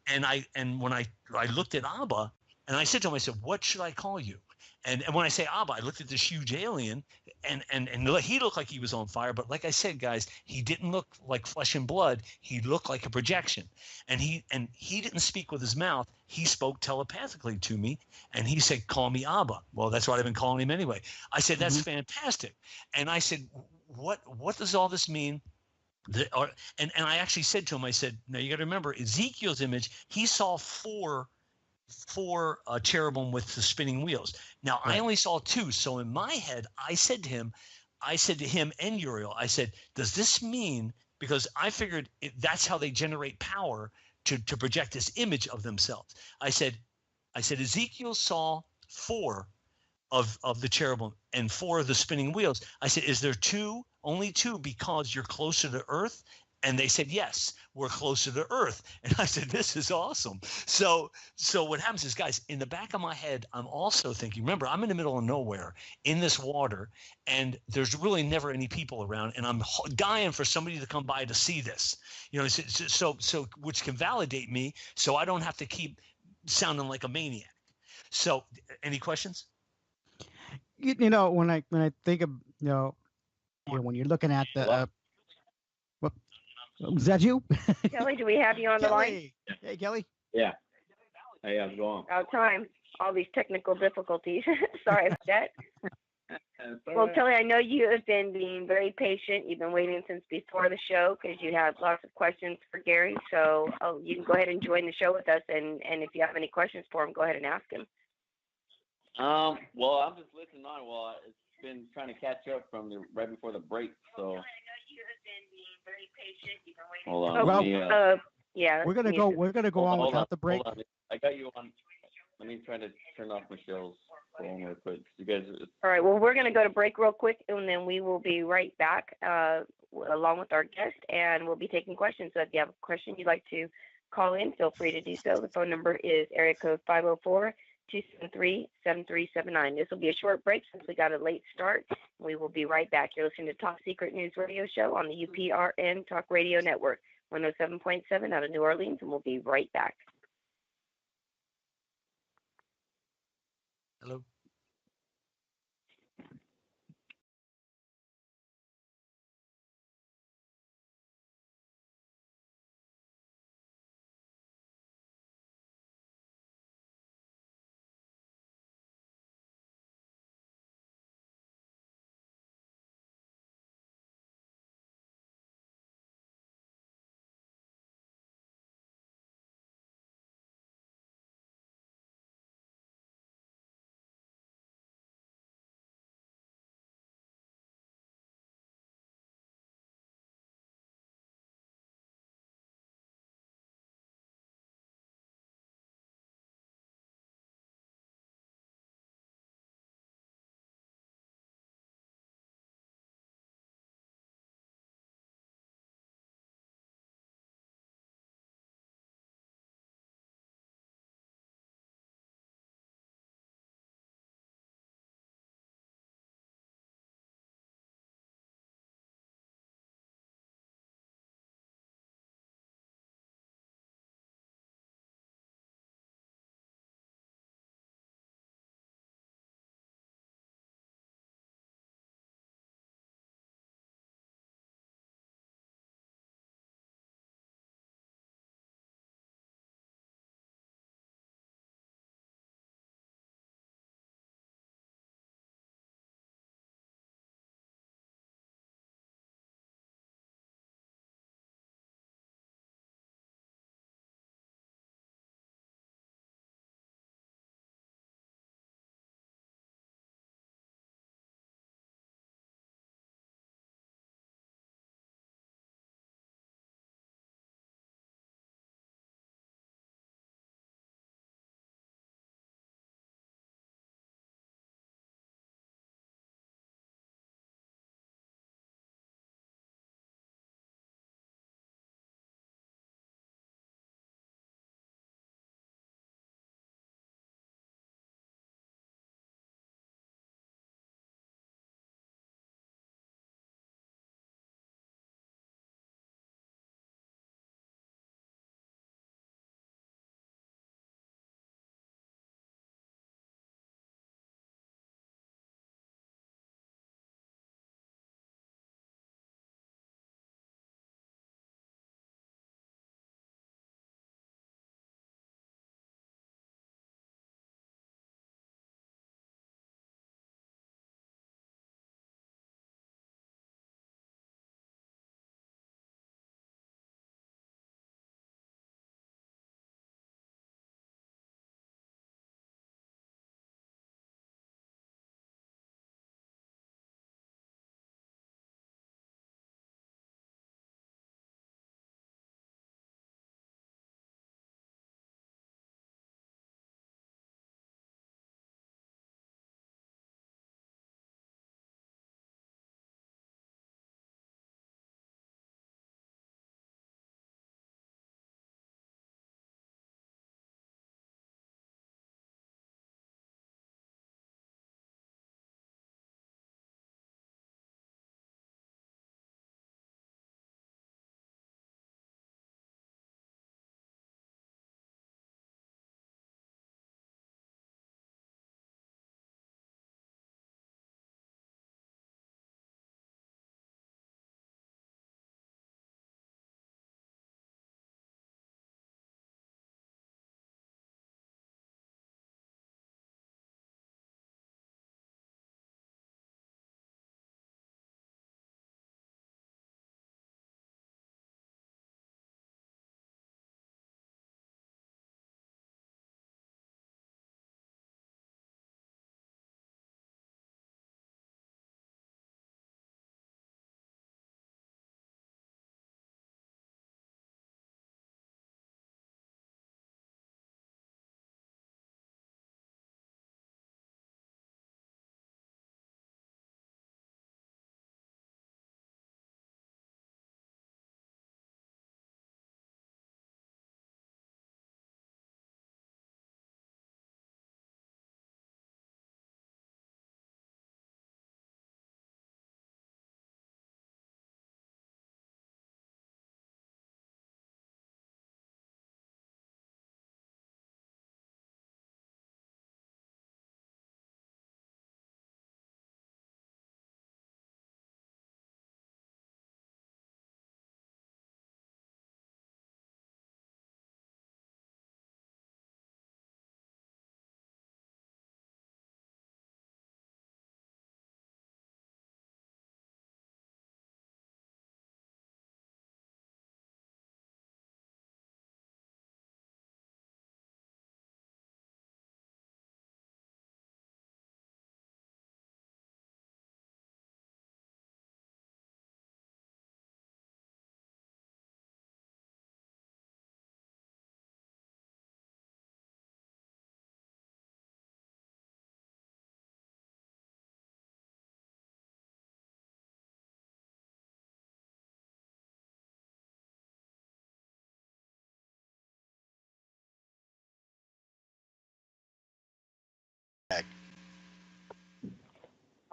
and when I looked at Abba, and I said to him, I said, "What should I call you?" And when I say Abba, I looked at this huge alien, and he looked like he was on fire. But like I said, guys, he didn't look like flesh and blood. He looked like a projection. And he didn't speak with his mouth. He spoke telepathically to me, and he said, "Call me Abba." Well, that's what I've been calling him anyway. I said, "That's fantastic." And I said, "What does all this mean?" And I actually said to him, I said, "Now you got to remember Ezekiel's image. He saw four cherubim with the spinning wheels. Now I only saw two. So in my head, I said to him and Uriel, I said, does this mean, because I figured that's how they generate power to project this image of themselves. I said, Ezekiel saw four of the cherubim and four of the spinning wheels. I said, is there two, only two, because you're closer to Earth? And they said, yes, we're closer to Earth. And I said, this is awesome. So what happens is, guys, in the back of my head, I'm also thinking, remember, I'm in the middle of nowhere in this water, and there's really never any people around, and I'm dying for somebody to come by to see this, so which can validate me, so I don't have to keep sounding like a maniac. So any questions? When I think of, when you're looking at the is that you? Kelly, do we have you on the line? Hey, Kelly. Yeah. Hey, how's it going? About time. All these technical difficulties. Sorry about that. Well, Kelly, I know you have been being very patient. You've been waiting since before the show because you have lots of questions for Gary. So you can go ahead and join the show with us. And if you have any questions for him, go ahead and ask him. Well, I'm just listening on. Well, it's been trying to catch up from right before the break. So. Hold on. Well, yeah. We're gonna go on without the break. Hold on. I got you on. Let me try to turn off Michelle's phone real quick. You guys. All right. Well, we're gonna go to break real quick, and then we will be right back along with our guest, and we'll be taking questions. So if you have a question you'd like to call in, feel free to do so. The phone number is area code 504-273-7379. This will be a short break since we got a late start. We will be right back. You're listening to Top Secret News Radio Show on the UPRN Talk Radio Network, 107.7 out of New Orleans, and we'll be right back. Hello.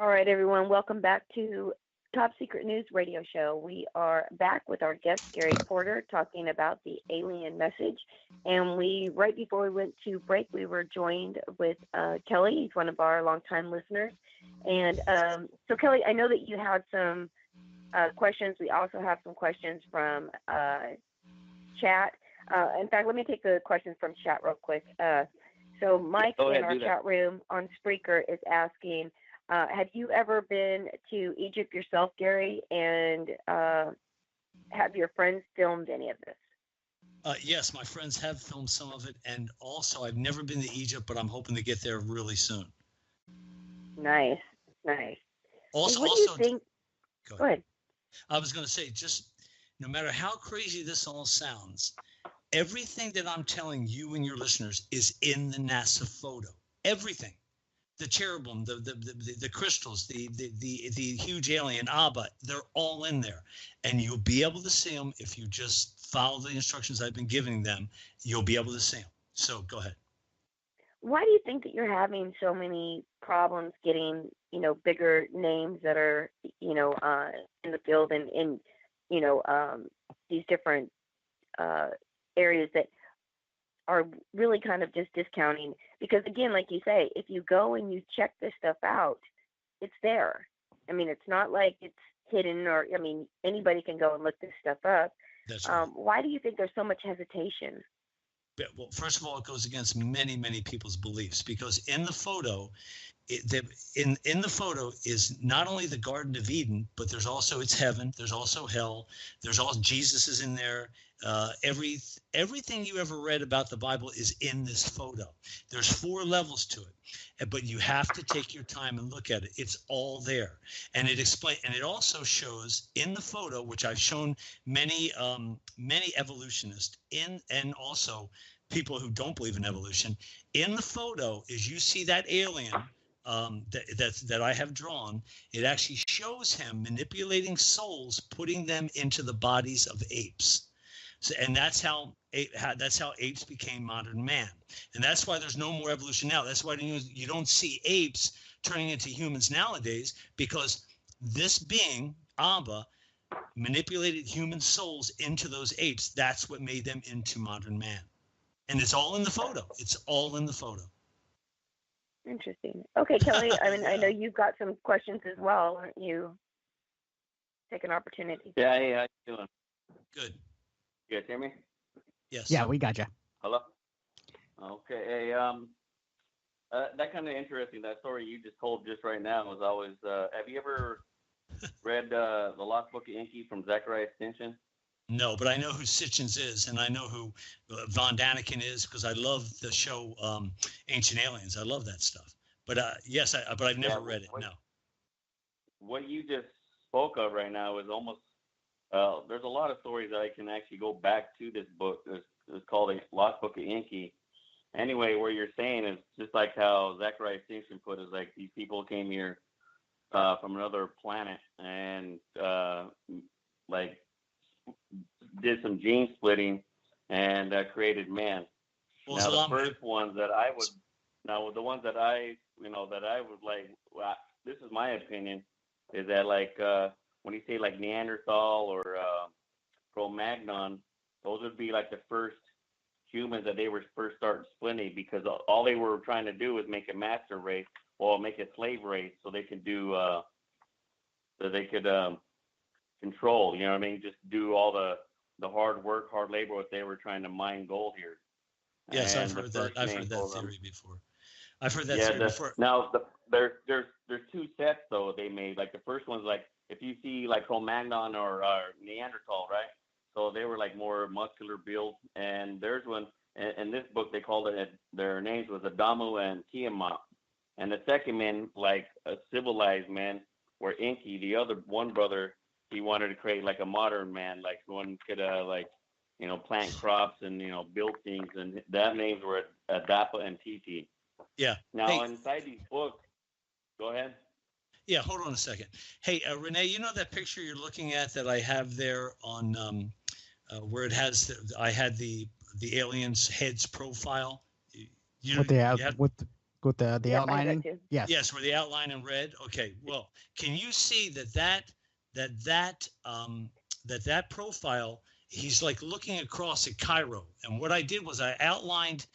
All right, everyone. Welcome back to Top Secret News Radio Show. We are back with our guest, Gary Porter, talking about the alien message. And right before we went to break, we were joined with Kelly. He's one of our longtime listeners. And so, Kelly, I know that you had some questions. We also have some questions from chat. In fact, let me take the questions from chat real quick. So Mike in our chat room on Spreaker is asking, have you ever been to Egypt yourself, Gary? And have your friends filmed any of this? Yes, my friends have filmed some of it. And also, I've never been to Egypt, but I'm hoping to get there really soon. Nice, nice. Also, what do you think? Go ahead. I was going to say, just no matter how crazy this all sounds, everything that I'm telling you and your listeners is in the NASA photo. Everything. The cherubim, the crystals, the huge alien Abba, they're all in there. And you'll be able to see them if you just follow the instructions I've been giving them. You'll be able to see them. So go ahead. Why do you think that you're having so many problems getting, bigger names that are, in the field and in, these different areas that are really kind of just discounting? Because again, like you say, if you go and you check this stuff out, it's there. I mean, it's not like it's hidden, or anybody can go and look this stuff up. That's right. Why do you think there's so much hesitation? Well, first of all, it goes against many, many people's beliefs, because in the photo, in the photo is not only the Garden of Eden, but there's also it's heaven. There's also hell. There's all Jesus is in there. Everything you ever read about the Bible is in this photo. There's 4 levels to it, but you have to take your time and look at it. It's all there, and it also shows in the photo, which I've shown many evolutionists and also people who don't believe in evolution. In the photo, is you see that alien that I have drawn. It actually shows him manipulating souls, putting them into the bodies of apes. So, and that's how apes became modern man. And that's why there's no more evolution now. That's why you don't see apes turning into humans nowadays, because this being, Abba, manipulated human souls into those apes. That's what made them into modern man. And it's all in the photo. It's all in the photo. Interesting. Okay, Kelly, I know you've got some questions as well, aren't you? Take an opportunity. Yeah, hey, how you doing? Good. You guys hear me? Yes. Yeah, we got you. Hello? Okay, hey, that kind of interesting, that story you just told just right now was always, have you ever read The Lost Book of Enki from Zachariah Sitchin? No, but I know who Sitchins is, and I know who Von Daniken is, because I love the show Ancient Aliens. I love that stuff. But yes, but I've never read it. No. What you just spoke of right now is almost. There's a lot of stories that I can actually go back to this book. It's called The Lost Book of Enki. Anyway, what you're saying is just like how Zachariah Sitchin put it, like these people came here from another planet and like did some gene splitting and created man. Well, now the first ones that I would, the ones that I would like, well, this is my opinion, is that like when you say like Neanderthal or Cro-Magnon, those would be like the first humans that they were first starting splitting, because all they were trying to do was make a master race or make a slave race so they could do control, you know what I mean? Just do all the hard work, hard labor, what they were trying to mine gold here. Yes, I've heard that theory before. I've heard that theory before. Now, there's 2 sets, though, they made. Like, the first one's like, if you see, like, Cro-Magnon or Neanderthal, right? So they were, like, more muscular build. And there's one, in this book, they called it, their names was Adamu and Tiamat. And the second man, like, a civilized man, where Enki, the other one brother, he wanted to create like a modern man, like one could plant crops and build things, and that names were Adapa and Titi. Yeah. Now inside these books, go ahead. Yeah, hold on a second. Hey, Renee, you know that picture you're looking at that I have there on where it has I had the aliens' heads profile. With the Yep, I have outlining? that too. Yes. Yes, where the outline in red. Okay. Well, can you see that profile? He's like looking across at Cairo, and what I did was I outlined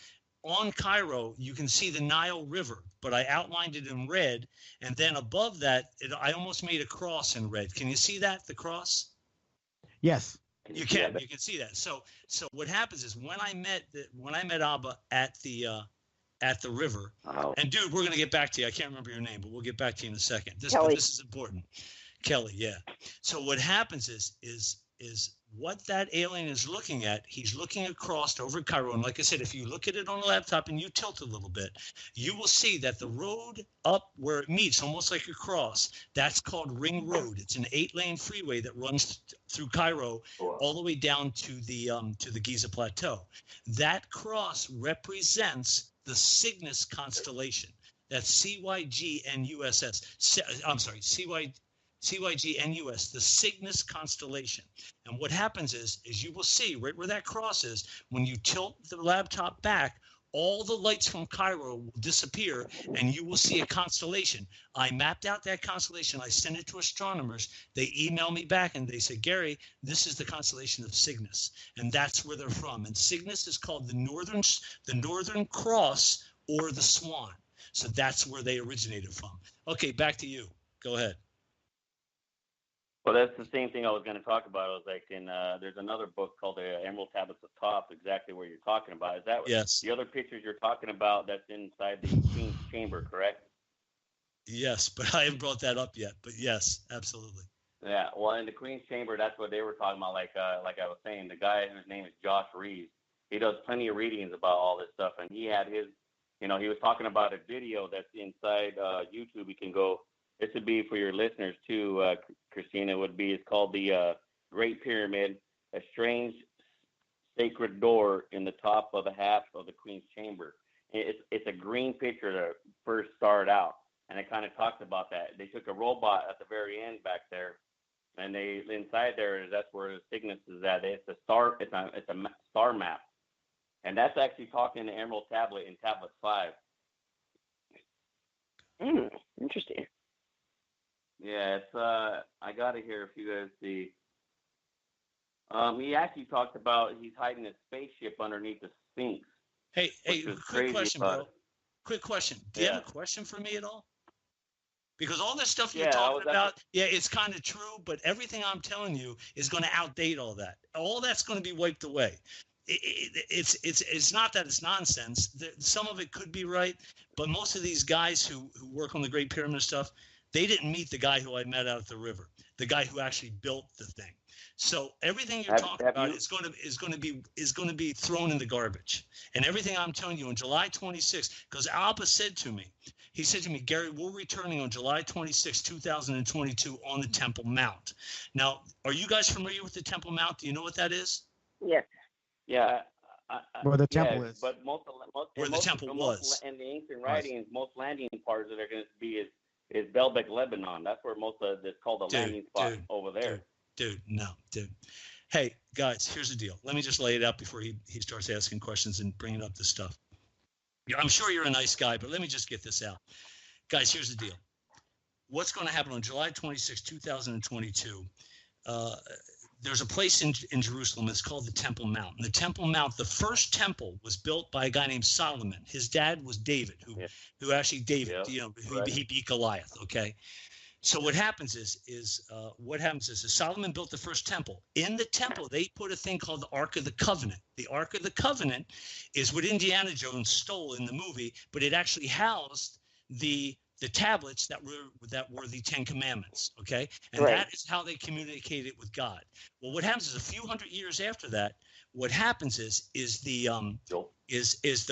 on Cairo. You can see the Nile River, but I outlined it in red, and then above that, I almost made a cross in red. Can you see that, the cross? Yes. You can see that. So what happens is when I met Abba at the river, and dude, we're gonna get back to you. I can't remember your name, but we'll get back to you in a second. This is important, Kelly. Yeah. So what happens is what that alien is looking at. He's looking across over Cairo, and like I said, if you look at it on a laptop and you tilt a little bit, you will see that the road up where it meets, almost like a cross, that's called Ring Road. It's an 8-lane freeway that runs through Cairo all the way down to the Giza Plateau. That cross represents the Cygnus constellation. That's CYGNUSS. I'm sorry, CYGNUS, the Cygnus constellation. And what happens is you will see right where that cross is, when you tilt the laptop back, all the lights from Cairo will disappear and you will see a constellation. I mapped out that constellation. I sent it to astronomers. They email me back and they say, Gary, this is the constellation of Cygnus. And that's where they're from. And Cygnus is called the Northern Cross or the Swan. So that's where they originated from. Okay, back to you. Go ahead. Well, that's the same thing I was going to talk about. I was like, there's another book called the Emerald Tablets of Thoth, exactly what you're talking about. Is that yes. The other pictures you're talking about that's inside the Queen's Chamber, correct? Yes, but I haven't brought that up yet. But yes, absolutely. Yeah, well, in the Queen's Chamber, that's what they were talking about. Like I was saying, the guy, his name is Josh Reeves. He does plenty of readings about all this stuff, and he had his, he was talking about a video that's inside YouTube. You can go. This would be for your listeners too, Christina. It's called the Great Pyramid, a strange sacred door in the top of a half of the Queen's Chamber. It's a green picture to first start out, and it kind of talks about that. They took a robot at the very end back there, and they inside there, that's where the Cygnus is at. It's a star. It's a star map, and that's actually talking the Emerald Tablet in Tablet 5. Interesting. Yeah, it's I got it here if you guys see. He actually talked about he's hiding a spaceship underneath the Sphinx. Hey, quick question, bro. Quick question. Do you have a question for me at all? Because all this stuff you're talking about, it's kind of true, but everything I'm telling you is going to outdate all that. All that's going to be wiped away. It's not that it's nonsense. Some of it could be right, but most of these guys who work on the Great Pyramid stuff, they didn't meet the guy who I met out at the river, the guy who actually built the thing. So everything you're talking about is going to be thrown in the garbage. And everything I'm telling you on July 26th, because Alba said to me, Gary, we're returning on July 26, 2022 on the Temple Mount. Now, are you guys familiar with the Temple Mount? Do you know what that is? Yes. Yeah. Where the temple is. But most where the temple was. In the ancient writings, most landing parts that are going to be is Baalbek, Lebanon. That's where most of it's called the landing spot over there. Dude. Hey, guys, here's the deal. Let me just lay it out before he starts asking questions and bringing up this stuff. I'm sure you're a nice guy, but let me just get this out. Guys, here's the deal. What's going to happen on July 26, 2022? There's a place in Jerusalem. It's called the Temple Mount. And the Temple Mount, the first temple was built by a guy named Solomon. His dad was David, who actually he beat Goliath. Okay. So what happens is Solomon built the first temple. In the temple, they put a thing called the Ark of the Covenant. The Ark of the Covenant is what Indiana Jones stole in the movie, but it actually housed the tablets that were the 10 Commandments, okay? And that is how they communicated with God. Well, what happens is a few hundred years after that, what happens is the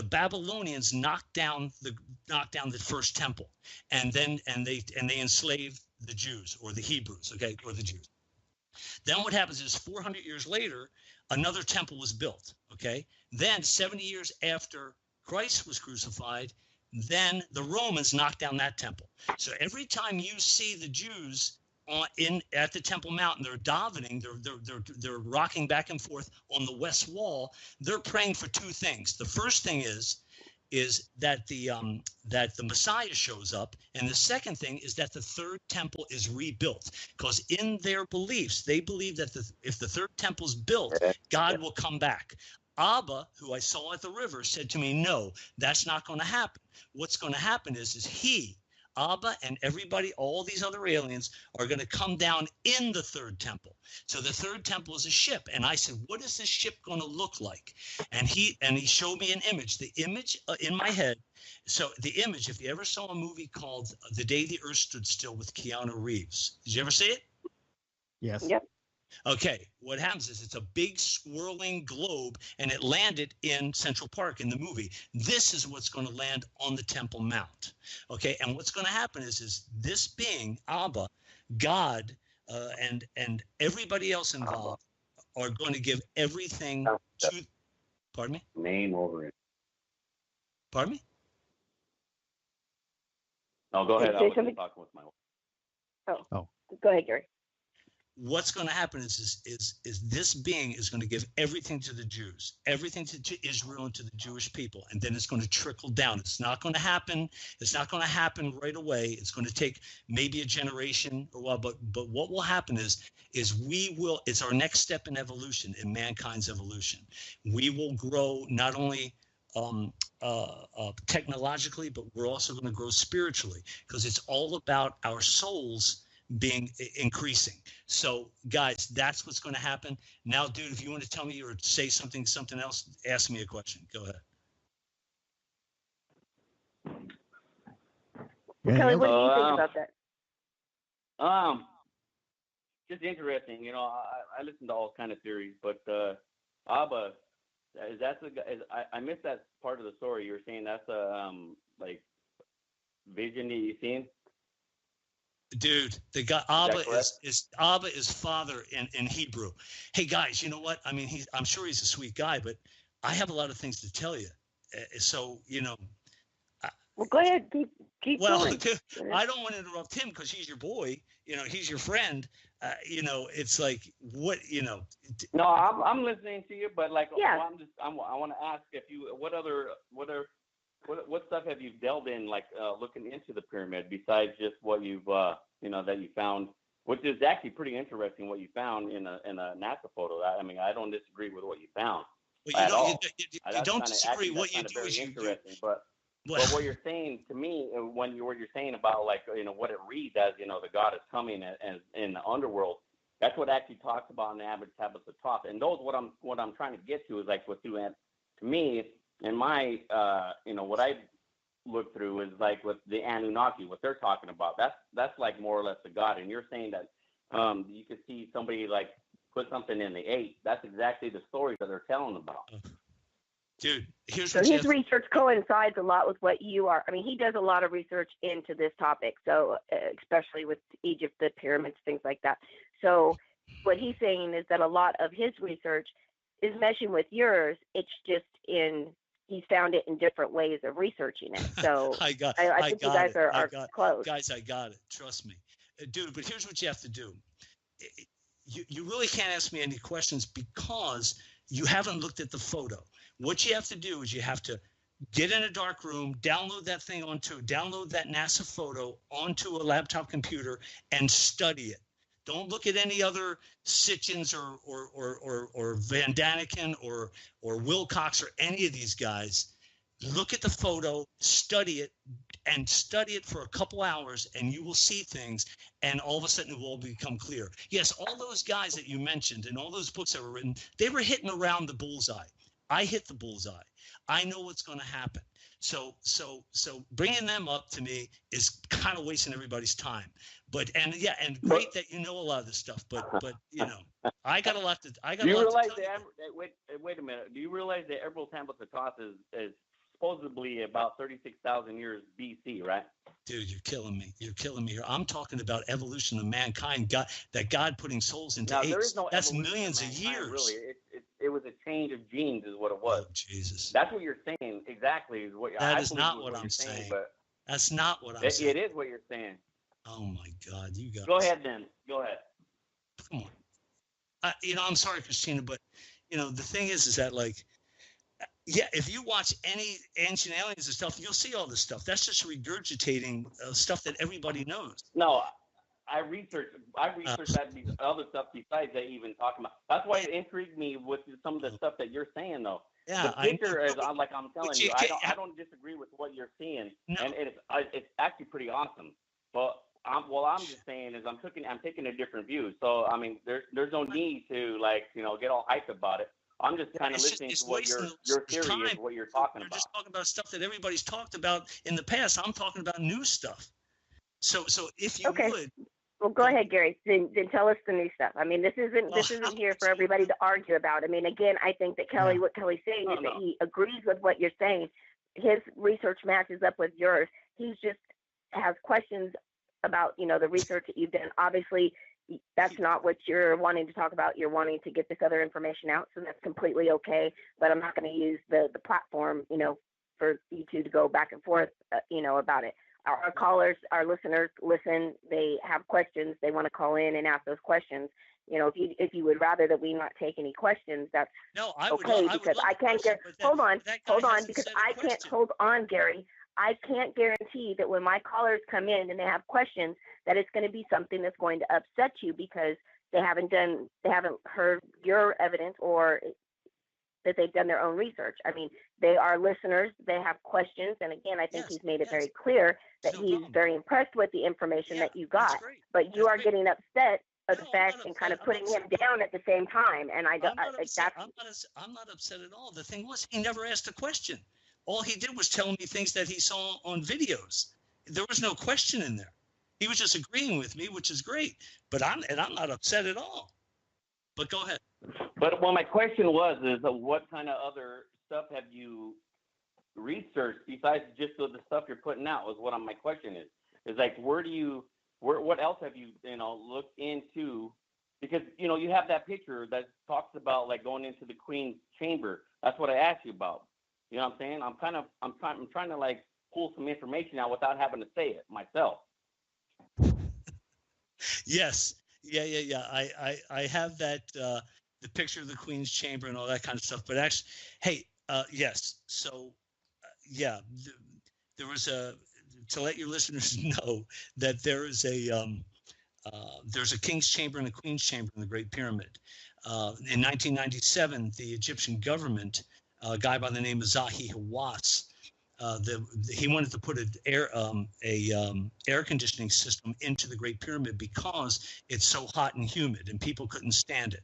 Babylonians knocked down the first temple, and they enslaved the Jews or the Hebrews, okay, or the Jews. Then what happens is 400 years later, another temple was built, okay? Then 70 years after Christ was crucified, then the Romans knocked down that temple. So every time you see the Jews at the Temple Mount, they're davening, they're rocking back and forth on the west wall, they're praying for two things. The first thing is is that the Messiah shows up, and the second thing is that the third temple is rebuilt, because in their beliefs they believe that if the third temple is built, God will come back. Abba, who I saw at the river, said to me, no, that's not going to happen. What's going to happen is Abba and everybody, all these other aliens, are going to come down in the third temple. So the third temple is a ship. And I said, what is this ship going to look like? And he showed me an image. The image in my head. So the image, if you ever saw a movie called The Day the Earth Stood Still with Keanu Reeves, did you ever see it? Yes. Yep. Okay, what happens is it's a big swirling globe, and it landed in Central Park in the movie. This is what's going to land on the Temple Mount. Okay, and what's going to happen is this being, Abba, God, and everybody else involved are going to give everything to. Pardon me? Name over it. Pardon me? No, go ahead. I was something? talking with my wife. Oh, go ahead, Gary. What's going to happen is this being is going to give everything to the Jews, everything to Israel and to the Jewish people, and then it's going to trickle down. It's not going to happen. It's not going to happen right away. It's going to take maybe a generation or while, but what will happen is it's our next step in evolution, in mankind's evolution. We will grow not only technologically, but we're also going to grow spiritually, because it's all about our souls increasing. So guys, that's what's going to happen. Now, dude, if you want to tell me or say something else, ask me a question. Go ahead. Kelly, what do you think about that? Just interesting. You know, I listen to all kind of theories, but Abba, I missed that part of the story. You were saying that's a like vision that you seen. Dude, the guy Abba is father in Hebrew. Hey guys, you know what? I mean, I'm sure he's a sweet guy, but I have a lot of things to tell you. So you know. Well, go ahead, keep going. Dude, I don't want to interrupt him because he's your boy. You know, he's your friend. You know, it's like what you know. No, I'm listening to you, but like, yeah. I want to ask if you what stuff have you delved in, like looking into the pyramid, besides just what you've that you found, which is actually pretty interesting what you found in a NASA photo. I mean, I don't disagree with what you found at all. You don't disagree what you do is interesting, but what you're saying to me, what you're saying about like what it reads as the God is coming as in the underworld, that's what actually talks about in the Abbott Tablets of Thoth. And those what I'm trying to get to is like what to me. And my, what I look through is like with the Anunnaki, what they're talking about. That's like more or less the God. And you're saying that you could see somebody like put something in the 8. That's exactly the story that they're telling about. Dude, here's so his research coincides a lot with what you are. I mean, he does a lot of research into this topic. So especially with Egypt, the pyramids, things like that. So what he's saying is that a lot of his research is meshing with yours. It's just he's found it in different ways of researching it. So I think you guys are close. Guys, I got it. Trust me. Dude, but here's what you have to do. You really can't ask me any questions because you haven't looked at the photo. What you have to do is you have to get in a dark room, download that NASA photo onto a laptop computer and study it. Don't look at any other Sitchins or Van Daniken or Wilcox or any of these guys. Look at the photo, study it for a couple hours, and you will see things, and all of a sudden it will all become clear. Yes, all those guys that you mentioned and all those books that were written, they were hitting around the bullseye. I hit the bullseye. I know what's going to happen. So bringing them up to me is kind of wasting everybody's time. And great that you know a lot of this stuff. But I got a lot to. Do you realize wait a minute. Do you realize that Emerald Tablets of Thoth is supposedly about 36,000 years BC, right? Dude, you're killing me. You're killing me here. I'm talking about evolution of mankind. God putting souls into apes. There is no That's millions of years. Really, it was a change of genes, is what it was. Oh, Jesus. That's what you're saying. Exactly. Is what that is not what I'm saying. But that's not what I'm saying. It is what you're saying. Oh my God, you guys. Go ahead then. Go ahead. Come on. I'm sorry, Christina, but the thing is that like Yeah, if you watch any Ancient Aliens and stuff, you'll see all this stuff. That's just regurgitating stuff that everybody knows. No, I researched that other stuff besides that even talking about. That's why it intrigued me with some of the stuff that you're saying, though. Yeah, the picture is like I'm telling you. I don't disagree with what you're seeing, and it's actually pretty awesome. But I'm just saying is I'm taking a different view. So I mean, there's no need to get all hyped about it. I'm just kind of listening to what your theory is, what you're talking about. You're just talking about stuff that everybody's talked about in the past. I'm talking about new stuff. So if you would. Well, go ahead, Gary. Then tell us the new stuff. I mean, this isn't here for everybody to argue about. I mean, again, I think that what Kelly's saying is that he agrees with what you're saying. His research matches up with yours. He just has questions about, the research that you've done. Obviously, that's not what you're wanting to talk about. You're wanting to get this other information out, so that's completely okay. But I'm not going to use the platform, for you two to go back and forth, about it. Our callers, our listeners listen. They have questions. They want to call in and ask those questions. If you would rather that we not take any questions, that's okay. Because I can't get. Hold on, because I can't hold on, Gary. I can't guarantee that when my callers come in and they have questions, that it's going to be something that's going to upset you because they haven't heard your evidence or that they've done their own research. I mean, they are listeners. They have questions. And again, I think he's made it very clear that he's very impressed with the information that you got. But you are getting upset of the fact and kind of putting him down at the same time. And I'm not upset at all. The thing was, he never asked a question. All he did was tell me things that he saw on videos. There was no question in there. He was just agreeing with me, which is great. But I'm not upset at all. But go ahead. But my question is what kind of other stuff have you researched besides just the stuff you're putting out? Was what my question is. Is like what else have you looked into? Because you have that picture that talks about like going into the Queen's chamber. That's what I asked you about. You know what I'm saying? I'm trying to like pull some information out without having to say it myself. Yes. Yeah. I have that the picture of the Queen's chamber and all that kind of stuff. But actually, hey, yes. So, there was to let your listeners know that there's a King's chamber and a Queen's chamber in the Great Pyramid. In 1997, the Egyptian government, a guy by the name of Zahi Hawass, he wanted to put an air conditioning system into the Great Pyramid because it's so hot and humid and people couldn't stand it.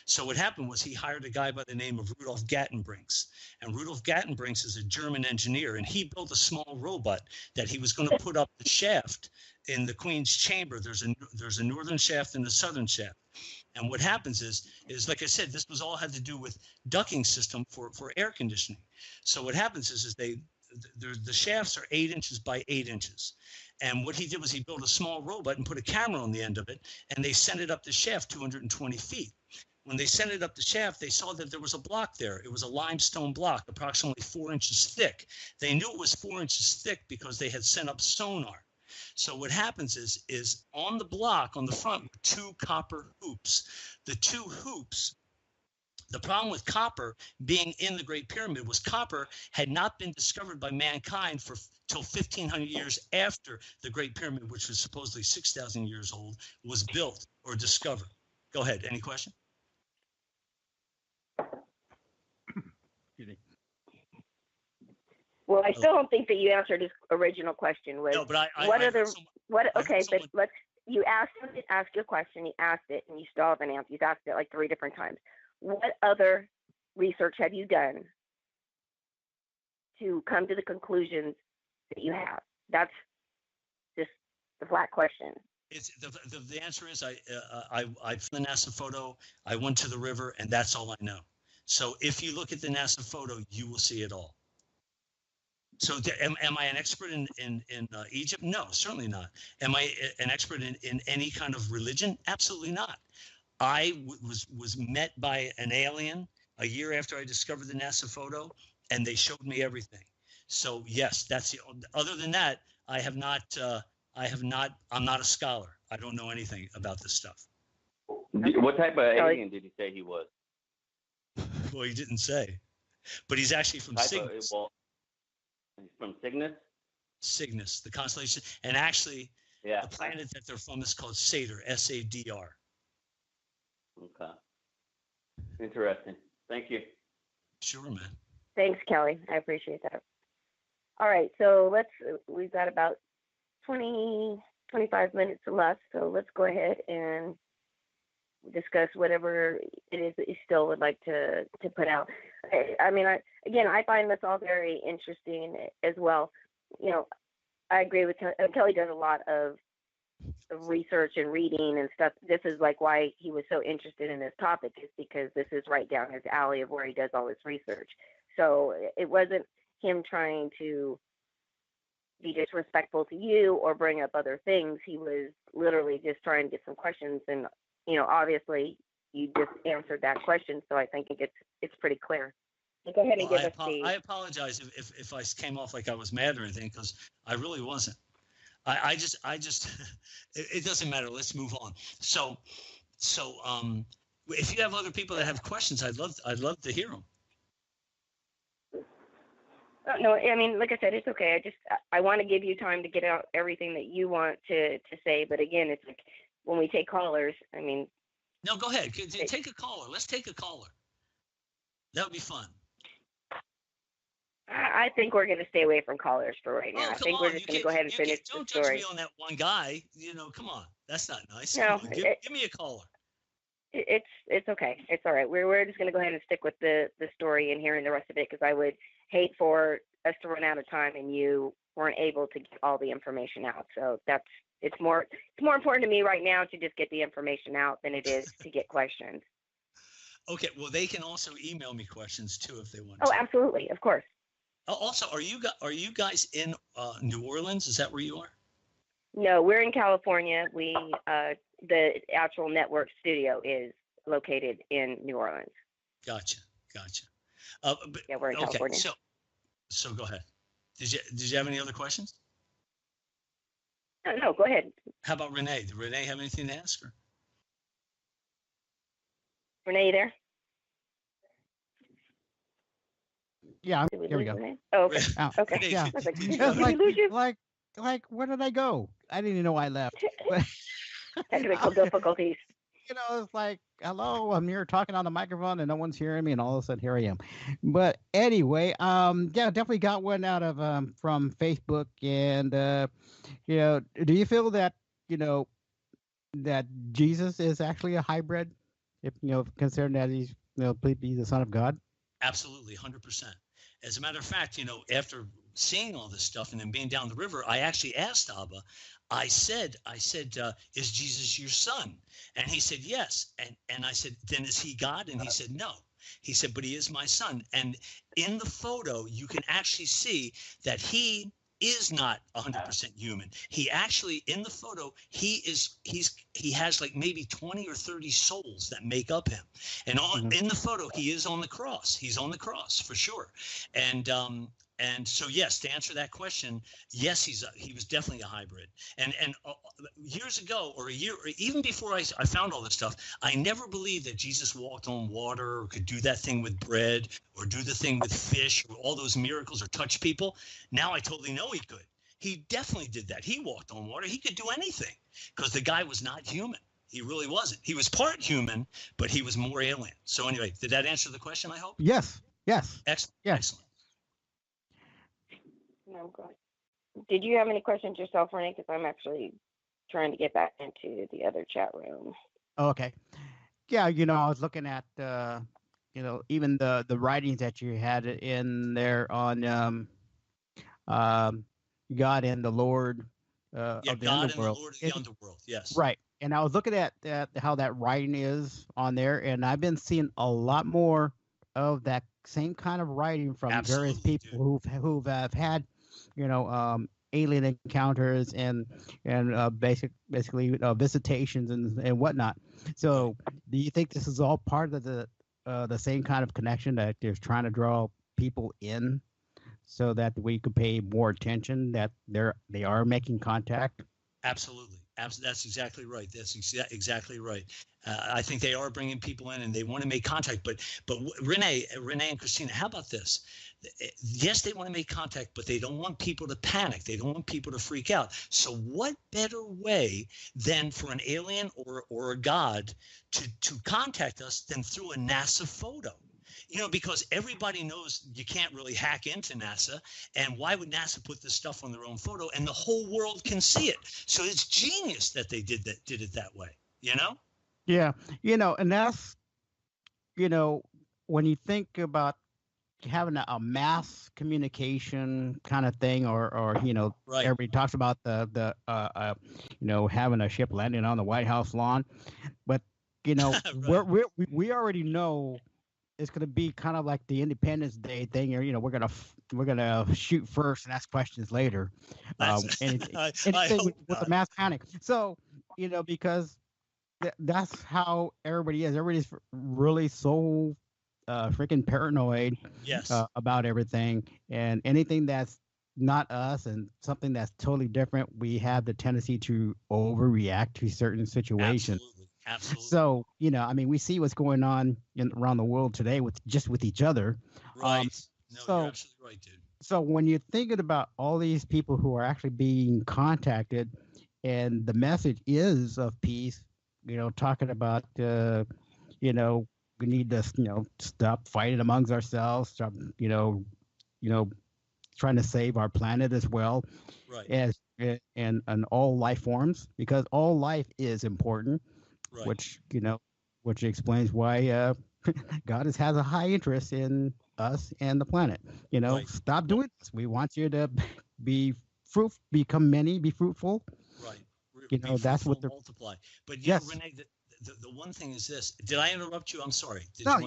So what happened was he hired a guy by the name of Rudolf Gattenbrinks. And Rudolf Gattenbrinks is a German engineer, and he built a small robot that he was going to put up the shaft in the Queen's chamber. There's a northern shaft and a southern shaft. And what happens is like I said, this was all had to do with ducting system for air conditioning. So what happens is the shafts are 8 inches by 8 inches. And what he did was he built a small robot and put a camera on the end of it, and they sent it up the shaft 220 feet. When they sent it up the shaft, they saw that there was a block there. It was a limestone block, approximately 4 inches thick. They knew it was 4 inches thick because they had sent up sonar. So what happens is on the block on the front, 2 copper hoops. The 2 hoops, the problem with copper being in the Great Pyramid was copper had not been discovered by mankind till 1,500 years after the Great Pyramid, which was supposedly 6,000 years old, was built or discovered. Go ahead. Any question? Well, I still don't think that you answered his original question. No, but you asked him to ask your question. He asked it, and you still haven't answered. You've asked it like 3 different times. What other research have you done to come to the conclusions that you have? That's just the flat question. It's the answer is I from the NASA photo. I went to the river, and that's all I know. So if you look at the NASA photo, you will see it all. So am I an expert in Egypt? No, certainly not. Am I an expert in any kind of religion? Absolutely not. I was met by an alien a year after I discovered the NASA photo, and they showed me everything. So yes, that's other than that, I'm not a scholar. I don't know anything about this stuff. What type of alien did he say he was? Well, he didn't say. but he's actually from Cygnus. He's from Cygnus? Cygnus, the constellation. And actually, the planet that they're from is called Sadr, S-A-D-R. Okay. Interesting. Thank you. Sure, man. Thanks, Kelly. I appreciate that. All right, so we've got about 25 minutes left, so let's go ahead and discuss whatever it is that you still would like to put out. I mean, I find this all very interesting as well. You know, I agree with Kelly. Kelly does a lot of research and reading and stuff. This is like why he was so interested in this topic, is because this is right down his alley of where he does all his research. So it wasn't him trying to be disrespectful to you or bring up other things. He was literally just trying to get some questions, and you know, obviously you just answered that question, so I think it's pretty clear. So go ahead and give us I apologize if I came off like I was mad or anything, because I really wasn't. I just it doesn't matter. Let's move on. So if you have other people that have questions, I'd love to hear them. No, I mean, like I said, it's okay. I want to give you time to get out everything that you want to say, but again, it's like when we take callers, I mean. No, go ahead. Take a caller. Let's take a caller. That would be fun. I think we're going to stay away from callers for right now. I think we're just going to go ahead and finish the story. Don't judge me on that one guy. You know, come on. That's not nice. No, give me a caller. It's okay. It's all right. We're just going to go ahead and stick with the story and hearing the rest of it, because I would hate for us to run out of time and you weren't able to get all the information out. So it's more important to me right now to just get the information out than it is to get questions. Okay. Well, they can also email me questions too if they want. Oh, absolutely. Of course. Also, are you guys in New Orleans? Is that where you are? No, we're in California. The actual network studio is located in New Orleans. Gotcha. Yeah, we're in California. So go ahead. Did you have any other questions? No, go ahead. How about Renee? Did Renee have anything to ask her? Renee, you there? Yeah, here we go. Oh, okay. Okay. Yeah. Like, where did I go? I didn't even know I left. Technical difficulties. You know, it's like, hello, I'm here talking on the microphone and no one's hearing me, and all of a sudden here I am. But anyway, definitely got one out of from Facebook, and you know, do you feel that that Jesus is actually a hybrid, if considering that he's he's the Son of God? Absolutely, 100%. As a matter of fact, after seeing all this stuff and then being down the river, I actually asked Abba. I said, is Jesus your son? And he said, yes. And I said, then is he God? And he said, no. He said, but he is my son. And in the photo, you can actually see that he is not 100% human. He actually, in the photo, he has like maybe 20 or 30 souls that make up him. And in the photo, he is on the cross. He's on the cross for sure. And so, yes, to answer that question, yes, he was definitely a hybrid. And years ago, or a year, or even before I found all this stuff, I never believed that Jesus walked on water or could do that thing with bread or do the thing with fish or all those miracles or touch people. Now I totally know he could. He definitely did that. He walked on water. He could do anything because the guy was not human. He really wasn't. He was part human, but he was more alien. So anyway, did that answer the question, I hope? Yes. Excellent. Yes. Excellent. No, go ahead. Did you have any questions yourself, Renee? Because I'm actually trying to get back into the other chat room. Okay. Yeah, I was looking at even the writings that you had in there on God and the Lord of the God underworld. and the Lord of the underworld. Yes. Right. And I was looking at how that writing is on there, and I've been seeing a lot more of that same kind of writing from various people who've had alien encounters and basically visitations and whatnot. So do you think this is all part of the same kind of connection that they're trying to draw people in so that we could pay more attention that they are making contact? Absolutely. That's exactly right. That's exactly right. I think they are bringing people in, and they want to make contact. But Renee and Christina, how about this? Yes, they want to make contact, but they don't want people to panic. They don't want people to freak out. So what better way than for an alien or a god to contact us than through a NASA photo? Because everybody knows you can't really hack into NASA, and why would NASA put this stuff on their own photo and the whole world can see it? So it's genius that they did it that way, Yeah, and that's, when you think about having a mass communication kind of thing, or right. Everybody talks about the having a ship landing on the White House lawn, but right. we already know it's going to be kind of like the Independence Day thing, or we're gonna shoot first and ask questions later. Anything with the mass panic. So because that's how everybody is. Everybody's really so freaking paranoid. Yes. About everything, and anything that's not us and something that's totally different, we have the tendency to overreact to certain situations. Absolutely. So, we see what's going on around the world today with each other. Right. You're absolutely right, dude. So when you're thinking about all these people who are actually being contacted, and the message is of peace, talking about, we need to, stop fighting amongst ourselves, stop, trying to save our planet as well, right. and all life forms, because all life is important. Right. Which explains why God has a high interest in us and the planet. Right. Stop doing this. We want you to be fruitful, become many, be fruitful. Right. That's what they're multiply. But yes. Renee, the one thing is this. Did I interrupt you? I'm sorry. No,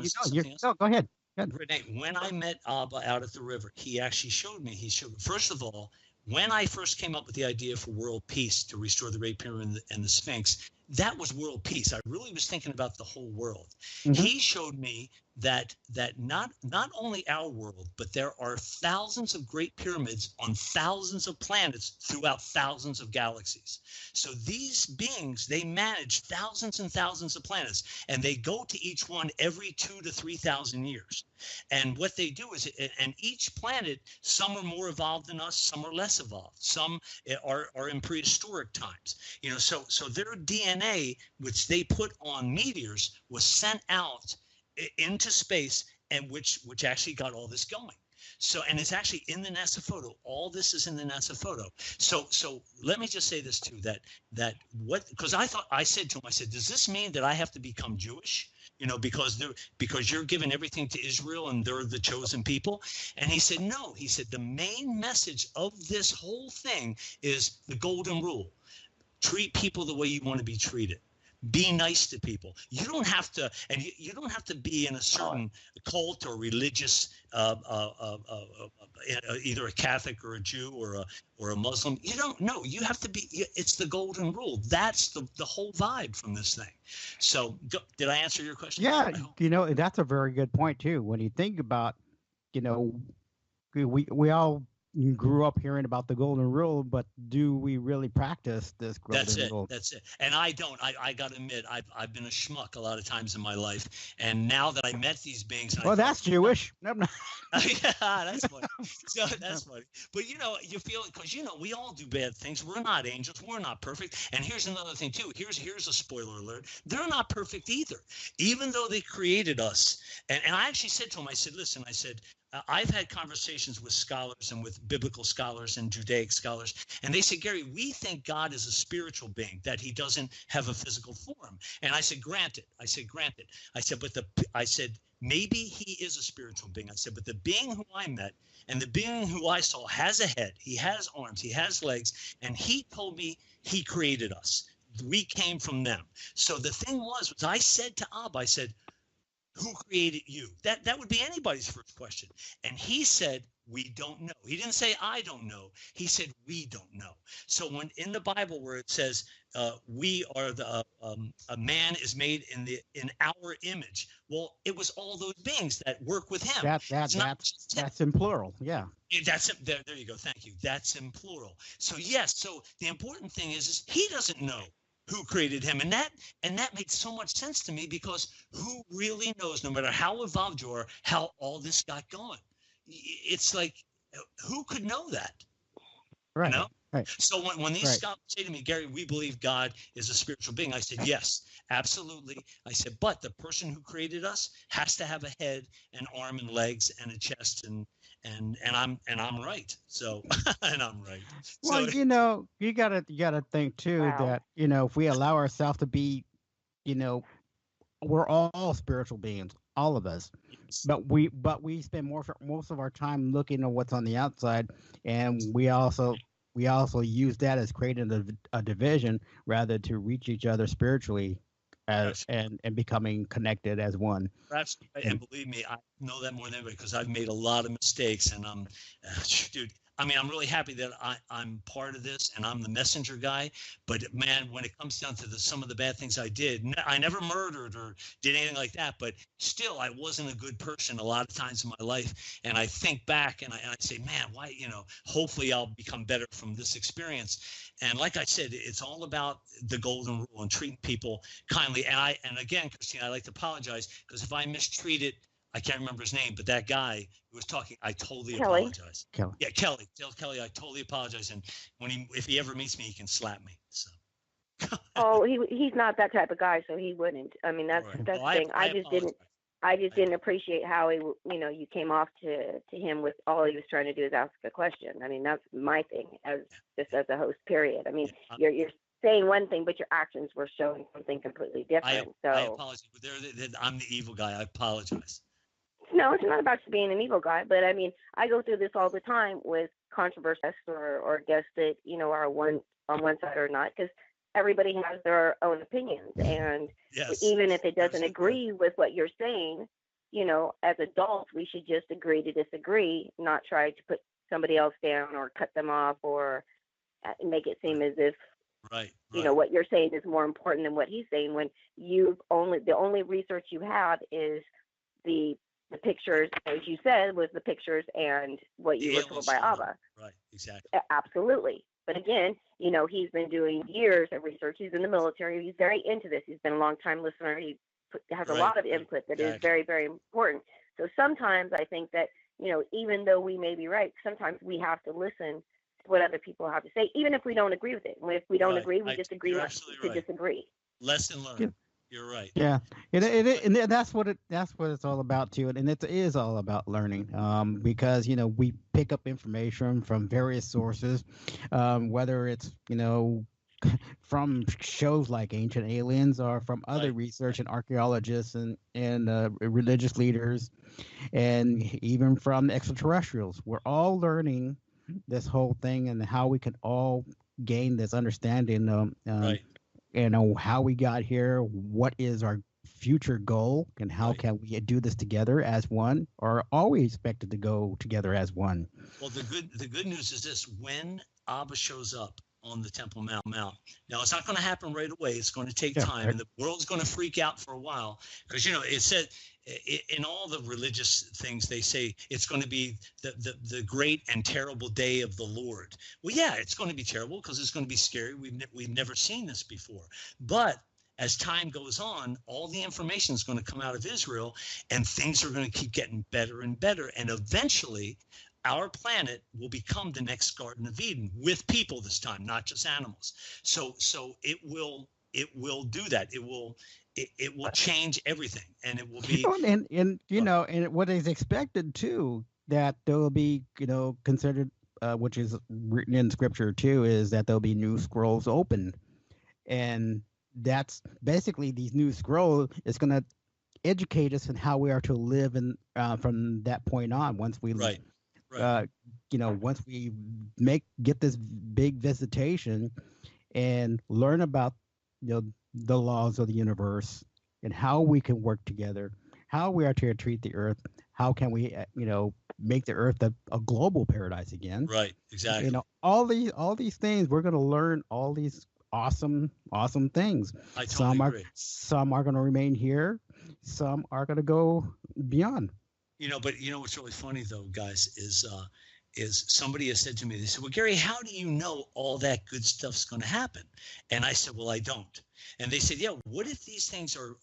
go ahead. Renee, when I met Abba out at the river, he actually showed me. First of all, when I first came up with the idea for world peace to restore the Great Pyramid and the Sphinx, that was world peace. I really was thinking about the whole world. Mm-hmm. He showed me that not only our world, but there are thousands of great pyramids on thousands of planets throughout thousands of galaxies. So these beings, they manage thousands and thousands of planets, and they go to each one every 2,000 to 3,000 years. And what they do is, and each planet, some are more evolved than us, some are less evolved, some are in prehistoric times. So their DNA, which they put on meteors, was sent out into space, and which actually got all this going. So, and it's actually in the NASA photo. All this is in the NASA photo. So let me just say this too, because I said to him, does this mean that I have to become Jewish? Because you're giving everything to Israel and they're the chosen people? And he said, no. He said, the main message of this whole thing is the golden rule. Treat people the way you want to be treated. Be nice to people. You don't have to, and you don't have to be in a certain cult or religious, either a Catholic or a Jew or a Muslim. You don't know. You have to be. It's the golden rule. That's the whole vibe from this thing. So, did I answer your question? Yeah, that's a very good point too. When you think about, we all grew up hearing about the golden rule, but do we really practice this golden rule? That's it. And I don't. I got to admit, I've been a schmuck a lot of times in my life. And now that I met these beings, that's Jewish. Yeah, that's funny. So that's funny. But you feel it because we all do bad things. We're not angels. We're not perfect. And here's another thing too. Here's a spoiler alert. They're not perfect either. Even though they created us. And I actually said to him, listen, I've had conversations with scholars and with biblical scholars and Judaic scholars, and they said, Gary, we think God is a spiritual being, that he doesn't have a physical form. And I said, granted. I said, maybe he is a spiritual being. I said, but the being who I met and the being who I saw has a head, he has arms, he has legs, and he told me he created us. We came from them. So the thing was I said to Abba, I said, who created you? That would be anybody's first question. And he said, we don't know. He didn't say I don't know. He said we don't know. So when in the Bible where it says we are a man is made in our image, well, it was all those beings that work with him. That's in plural. Yeah. There you go. Thank you. That's in plural. So yes. So the important thing is he doesn't know who created him, and that made so much sense to me, because who really knows, no matter how evolved you are, how all this got going? It's like, who could know that? Right. You know? Right. So when these scholars say to me, Gary, we believe God is a spiritual being, I said, yes, absolutely. I said, but the person who created us has to have a head, an arm, and legs, and a chest, and I'm right. So and I'm right. Well, so, you gotta think too that if we allow ourselves to be, we're all spiritual beings, all of us. yes. But we spend most of our time looking at what's on the outside, and we also use that as creating a division rather to reach each other spiritually, and becoming connected as one. That's and believe me, I know that more than anybody, because I've made a lot of mistakes, and dude. I mean, I'm really happy that I'm part of this and I'm the messenger guy. But man, when it comes down to some of the bad things I did, I never murdered or did anything like that. But still, I wasn't a good person a lot of times in my life. And I think back and I say, man, why? Hopefully I'll become better from this experience. And like I said, it's all about the golden rule and treating people kindly. And again, Christine, I like to apologize, because if I mistreated, I can't remember his name, but that guy who was talking, I totally apologize. Kelly. Yeah, Kelly. Tell Kelly I totally apologize. And if he ever meets me, he can slap me. So. Oh, he's not that type of guy, so he wouldn't. I mean, that's Right. the thing. I just didn't appreciate how you came off to him with all he was trying to do is ask a question. I mean, that's my thing as a host. Period. I mean, you're saying one thing, but your actions were showing something completely different. I apologize. I'm the evil guy. I apologize. No, it's not about you being an evil guy, but I mean, I go through this all the time with controversial or guests that are on one side or not, because everybody has their own opinions, and yes, even if it doesn't absolutely. agree with what you're saying, as adults, we should just agree to disagree, not try to put somebody else down or cut them off or make it seem as if right. what you're saying is more important than what he's saying, when the only research you have is the pictures, as you said, was the pictures and what you were told by Abba. Right, exactly. Absolutely. But again, he's been doing years of research. He's in the military. He's very into this. He's been a long-time listener. He has a lot of input that is very, very important. So sometimes I think that, even though we may be right, sometimes we have to listen to what other people have to say, even if we don't agree with it. If we don't agree, we disagree to disagree. Lesson learned. Yeah. You're right. Yeah, and that's what it's all about too, and it is all about learning. Because we pick up information from various sources, whether it's from shows like Ancient Aliens or from other research and archaeologists and religious leaders, and even from extraterrestrials. We're all learning this whole thing and how we can all gain this understanding. How we got here, what is our future goal, and how can we do this together as one, or are we expected to go together as one? Well, the good news is this: when Abba shows up on the Temple Mount, now it's not going to happen right away. It's going to take time, and the world's going to freak out for a while, because it said in all the religious things they say it's going to be the great and terrible day of the Lord. Well, yeah, it's going to be terrible because it's going to be scary. We've never seen this before, but as time goes on, all the information is going to come out of Israel, and things are going to keep getting better and better, and eventually our planet will become the next Garden of Eden with people this time, not just animals. So it will do that. It will change everything, and it will be and what is expected too, that there will be considered, which is written in scripture too, is that there'll be new scrolls open, and that's basically these new scrolls is going to educate us in how we are to live from that point on. Once we once we get this big visitation and learn about the laws of the universe and how we can work together, how we are to treat the earth, how can we make the earth a global paradise again. Right, exactly. You know, all these things, we're going to learn all these awesome things. I totally agree. Some are going to remain here, some are going to go beyond. You know, but you know what's really funny though, guys, is somebody has said to me, they said, well, Gary, how do you know all that good stuff's going to happen? And I said, well, I don't. And they said, yeah, what if these things are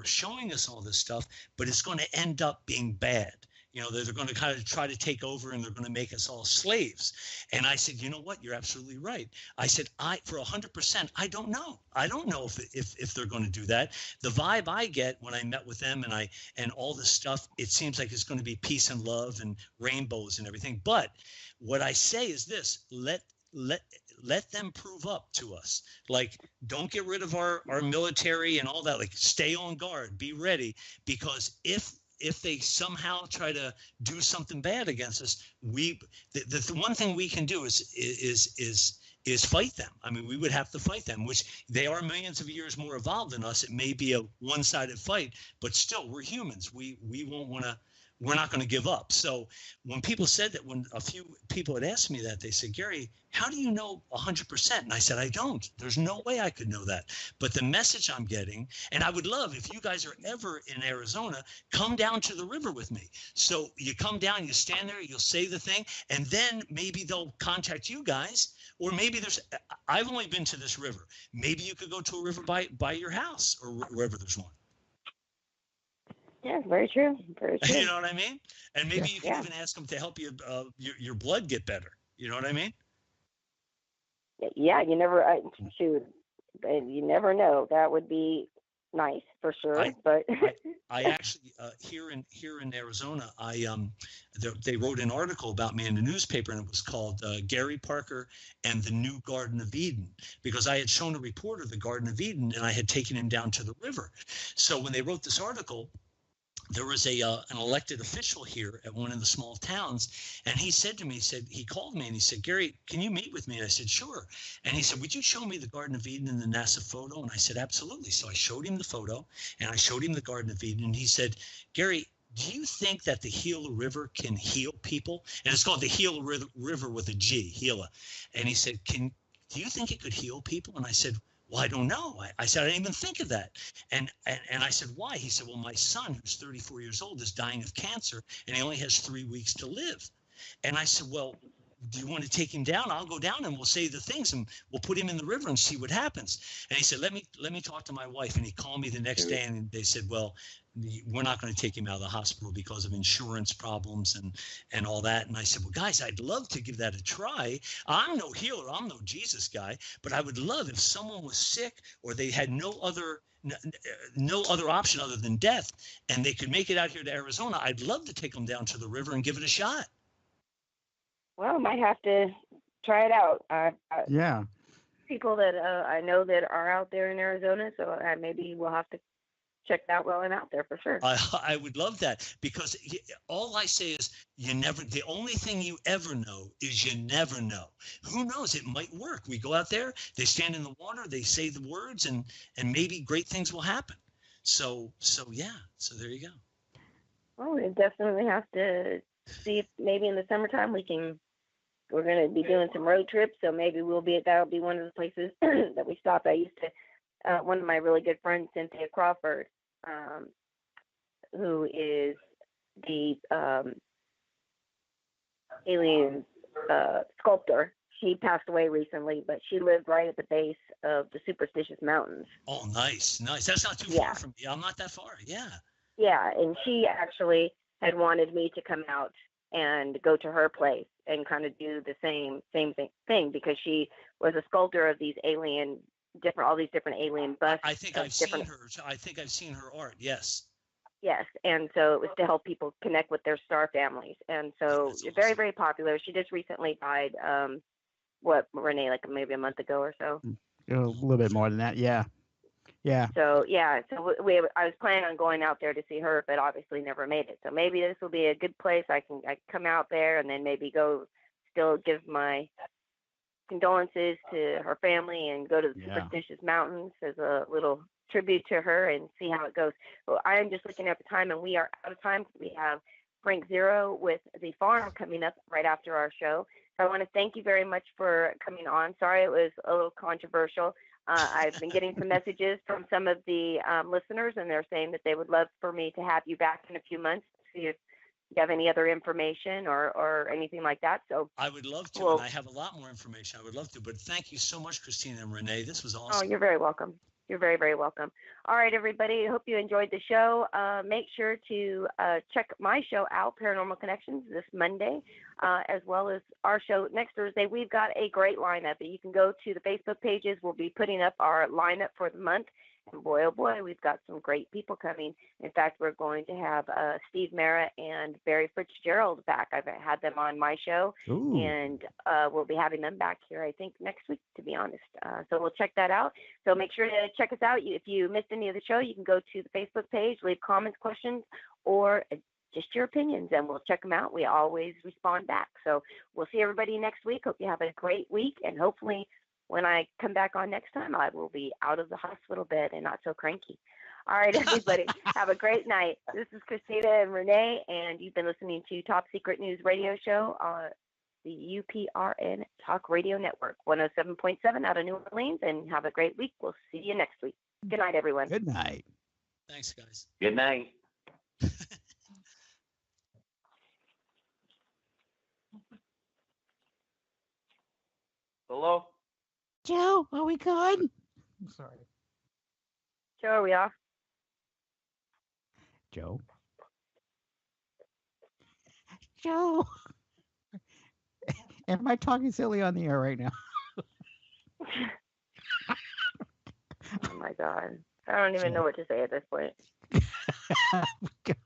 showing us all this stuff, but it's going to end up being bad? You know, they're going to kind of try to take over and they're going to make us all slaves. And I said, you know what? You're absolutely right. I said, for 100%, I don't know. I don't know if they're going to do that. The vibe I get when I met with them and all this stuff, it seems like it's going to be peace and love and rainbows and everything. But what I say is this: let them prove up to us. Like, don't get rid of our military and all that. Like, stay on guard, be ready, because if they somehow try to do something bad against us, the one thing we can do is fight them. I mean, we would have to fight them, which they are millions of years more evolved than us. It may be a one-sided fight, but still, we're humans. We won't want to. We're not going to give up. So when people said that, when a few people had asked me that, they said, Gary, how do you know 100%? And I said, I don't. There's no way I could know that. But the message I'm getting, and I would love if you guys are ever in Arizona, come down to the river with me. So you come down, you stand there, you'll say the thing, and then maybe they'll contact you guys. Or maybe I've only been to this river. Maybe you could go to a river by your house or wherever there's one. Yeah, very true. Very true. You know what I mean? And maybe you can even ask them to help you your blood get better. You know what I mean? Yeah, you never you never know. That would be nice for sure. I actually here in Arizona, they wrote an article about me in the newspaper, and it was called Gary Parker and the New Garden of Eden, because I had shown a reporter the Garden of Eden and I had taken him down to the river. So when they wrote this article, there was an elected official here at one of the small towns, and he said to me, he called me and he said, Gary, can you meet with me? And I said, sure. And he said, would you show me the Garden of Eden in the NASA photo? And I said, absolutely. So I showed him the photo and I showed him the Garden of Eden, and he said, Gary, do you think that the Gila River can heal people? And it's called the Gila River with a G, Gila. And he said, do you think it could heal people? And I said, well, I don't know. I said, I didn't even think of that. And I said, why? He said, well, my son, who's 34 years old, is dying of cancer, and he only has 3 weeks to live. And I said, well, do you want to take him down? I'll go down and we'll say the things and we'll put him in the river and see what happens. And he said, let me talk to my wife. And he called me the next day and they said, well, we're not going to take him out of the hospital because of insurance problems and all that. And I said, well, guys, I'd love to give that a try. I'm no healer. I'm no Jesus guy, but I would love if someone was sick or they had no other option other than death, and they could make it out here to Arizona. I'd love to take them down to the river and give it a shot. Well, I might have to try it out. Yeah. People that I know that are out there in Arizona, so maybe we'll have to check it out while I'm out there for sure. I would love that, because all I say is the only thing you ever know is you never know. Who knows? It might work. We go out there, they stand in the water, they say the words, and maybe great things will happen. So yeah. So there you go. Well, we definitely have to see if maybe in the summertime we're going to be doing some road trips. So maybe that'll be one of the places that we stop. I used to, one of my really good friends, Cynthia Crawford, who is the alien sculptor. She passed away recently, but she lived right at the base of the Superstitious Mountains. Oh, nice. That's not too far from me. I'm not that far. Yeah. Yeah, and she actually had wanted me to come out and go to her place and kind of do the same thing, because she was a sculptor of these all these different alien busts. I think I've seen her. I think I've seen her art. Yes. Yes, and so it was to help people connect with their star families, and so awesome. Very, very popular. She just recently died. Renee, like maybe a month ago or so. A little bit more than that. Yeah. Yeah. So I was planning on going out there to see her, but obviously never made it. So maybe this will be a good place. I can come out there and then maybe go still give my condolences to her family and go to the Superstitious Mountains as a little tribute to her and see how it goes. Well, I am just looking at the time, and we are out of time. We have Frank Zero with The Farm coming up right after our show. So I want to thank you very much for coming on. Sorry it was a little controversial. I've been getting some messages from some of the listeners, and they're saying that they would love for me to have you back in a few months to see if you have any other information or anything like that. So I would love to, and I have a lot more information. I would love to, but thank you so much, Christina and Renee. This was awesome. Oh, you're very welcome. You're very, very welcome. All right, everybody. I hope you enjoyed the show. Make sure to check my show out, Paranormal Connections, this Monday, as well as our show next Thursday. We've got a great lineup. You can go to the Facebook pages. We'll be putting up our lineup for the month. And boy, oh boy, we've got some great people coming. In fact, we're going to have Steve Merritt and Barry Fitzgerald back. I've had them on my show. Ooh. And we'll be having them back here, I think, next week, to be honest. So we'll check that out. So make sure to check us out. If you missed any of the show, you can go to the Facebook page, leave comments, questions, or just your opinions, and we'll check them out. We always respond back. So we'll see everybody next week. Hope you have a great week, and hopefully when I come back on next time, I will be out of the hospital bed and not so cranky. All right, everybody, have a great night. This is Christina and Renee, and you've been listening to Top Secret News Radio Show on the UPRN Talk Radio Network, 107.7 out of New Orleans, and have a great week. We'll see you next week. Good night, everyone. Good night. Thanks, guys. Good night. Hello? Joe, are we good? I'm sorry. Joe, are we off? Joe? Joe? Am I talking silly on the air right now? Oh, my God. I don't even know what to say at this point.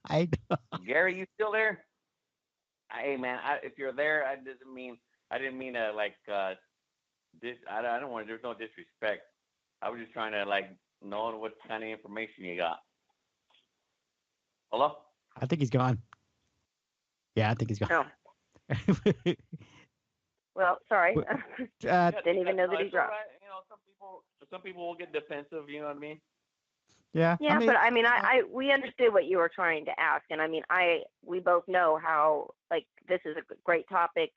I know. Gary, you still there? Hey, man, if you're there, I didn't mean to, like, I don't want to, there's no disrespect. I was just trying to, like, know what kind of information you got. Hello? I think he's gone. Yeah, I think he's gone. Oh. Well, sorry. Didn't even know that he dropped. Right. You know, some people will get defensive, you know what I mean? Yeah. Yeah, but I mean, we understood what you were trying to ask, and I mean, we both know how, like, this is a great topic,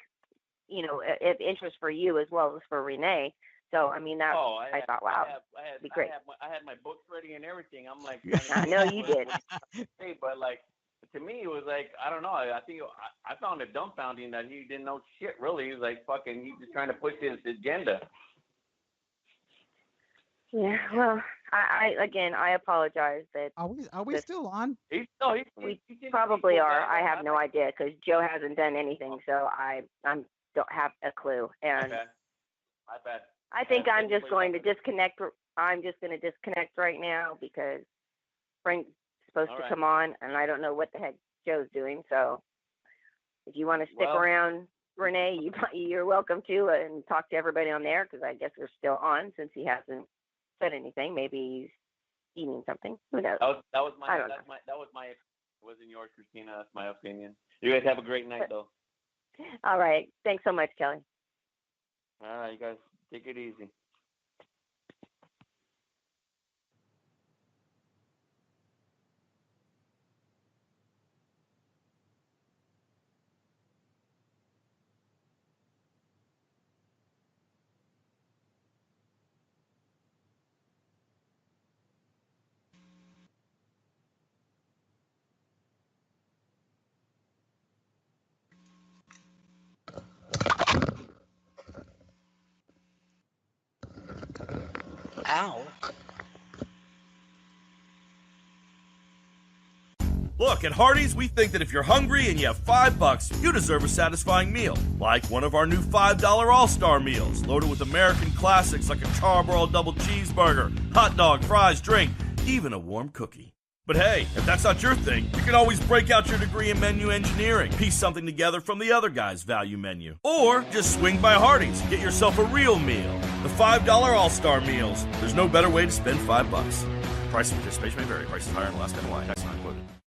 you know, of interest for you as well as for Renee. So I mean, I thought, wow, it'd be great. I had my books ready and everything. I'm like, I know you did. But like, to me, it was like, I don't know. I think I found it dumbfounding that he didn't know shit. Really, he was like, fucking, he's just trying to push his agenda. Yeah, well, I apologize that. Are we still on? We probably are. I have no idea because Joe hasn't done anything, so I don't have a clue. And my bad. I think I'm just going to disconnect. I'm just going to disconnect right now because Frank's supposed to come on, and I don't know what the heck Joe's doing. So if you want to stick around, Renee, you're welcome to, and talk to everybody on there because I guess we're still on since he hasn't said anything. Maybe he's eating something. Who knows? That was my wasn't yours, Christina. That's my opinion. You guys have a great night, though. All right. Thanks so much, Kelly. All right, you guys take it easy. Ow. Look, at Hardee's, we think that if you're hungry and you have $5, you deserve a satisfying meal. Like one of our new $5 All-Star meals, loaded with American classics like a charbroiled double cheeseburger, hot dog, fries, drink, even a warm cookie. But hey, if that's not your thing, you can always break out your degree in menu engineering, piece something together from the other guy's value menu. Or just swing by Hardee's and get yourself a real meal. The $5 All-Star meals. There's no better way to spend $5. Price of participation may vary. Prices higher in Alaska and Hawaii. Tax not included.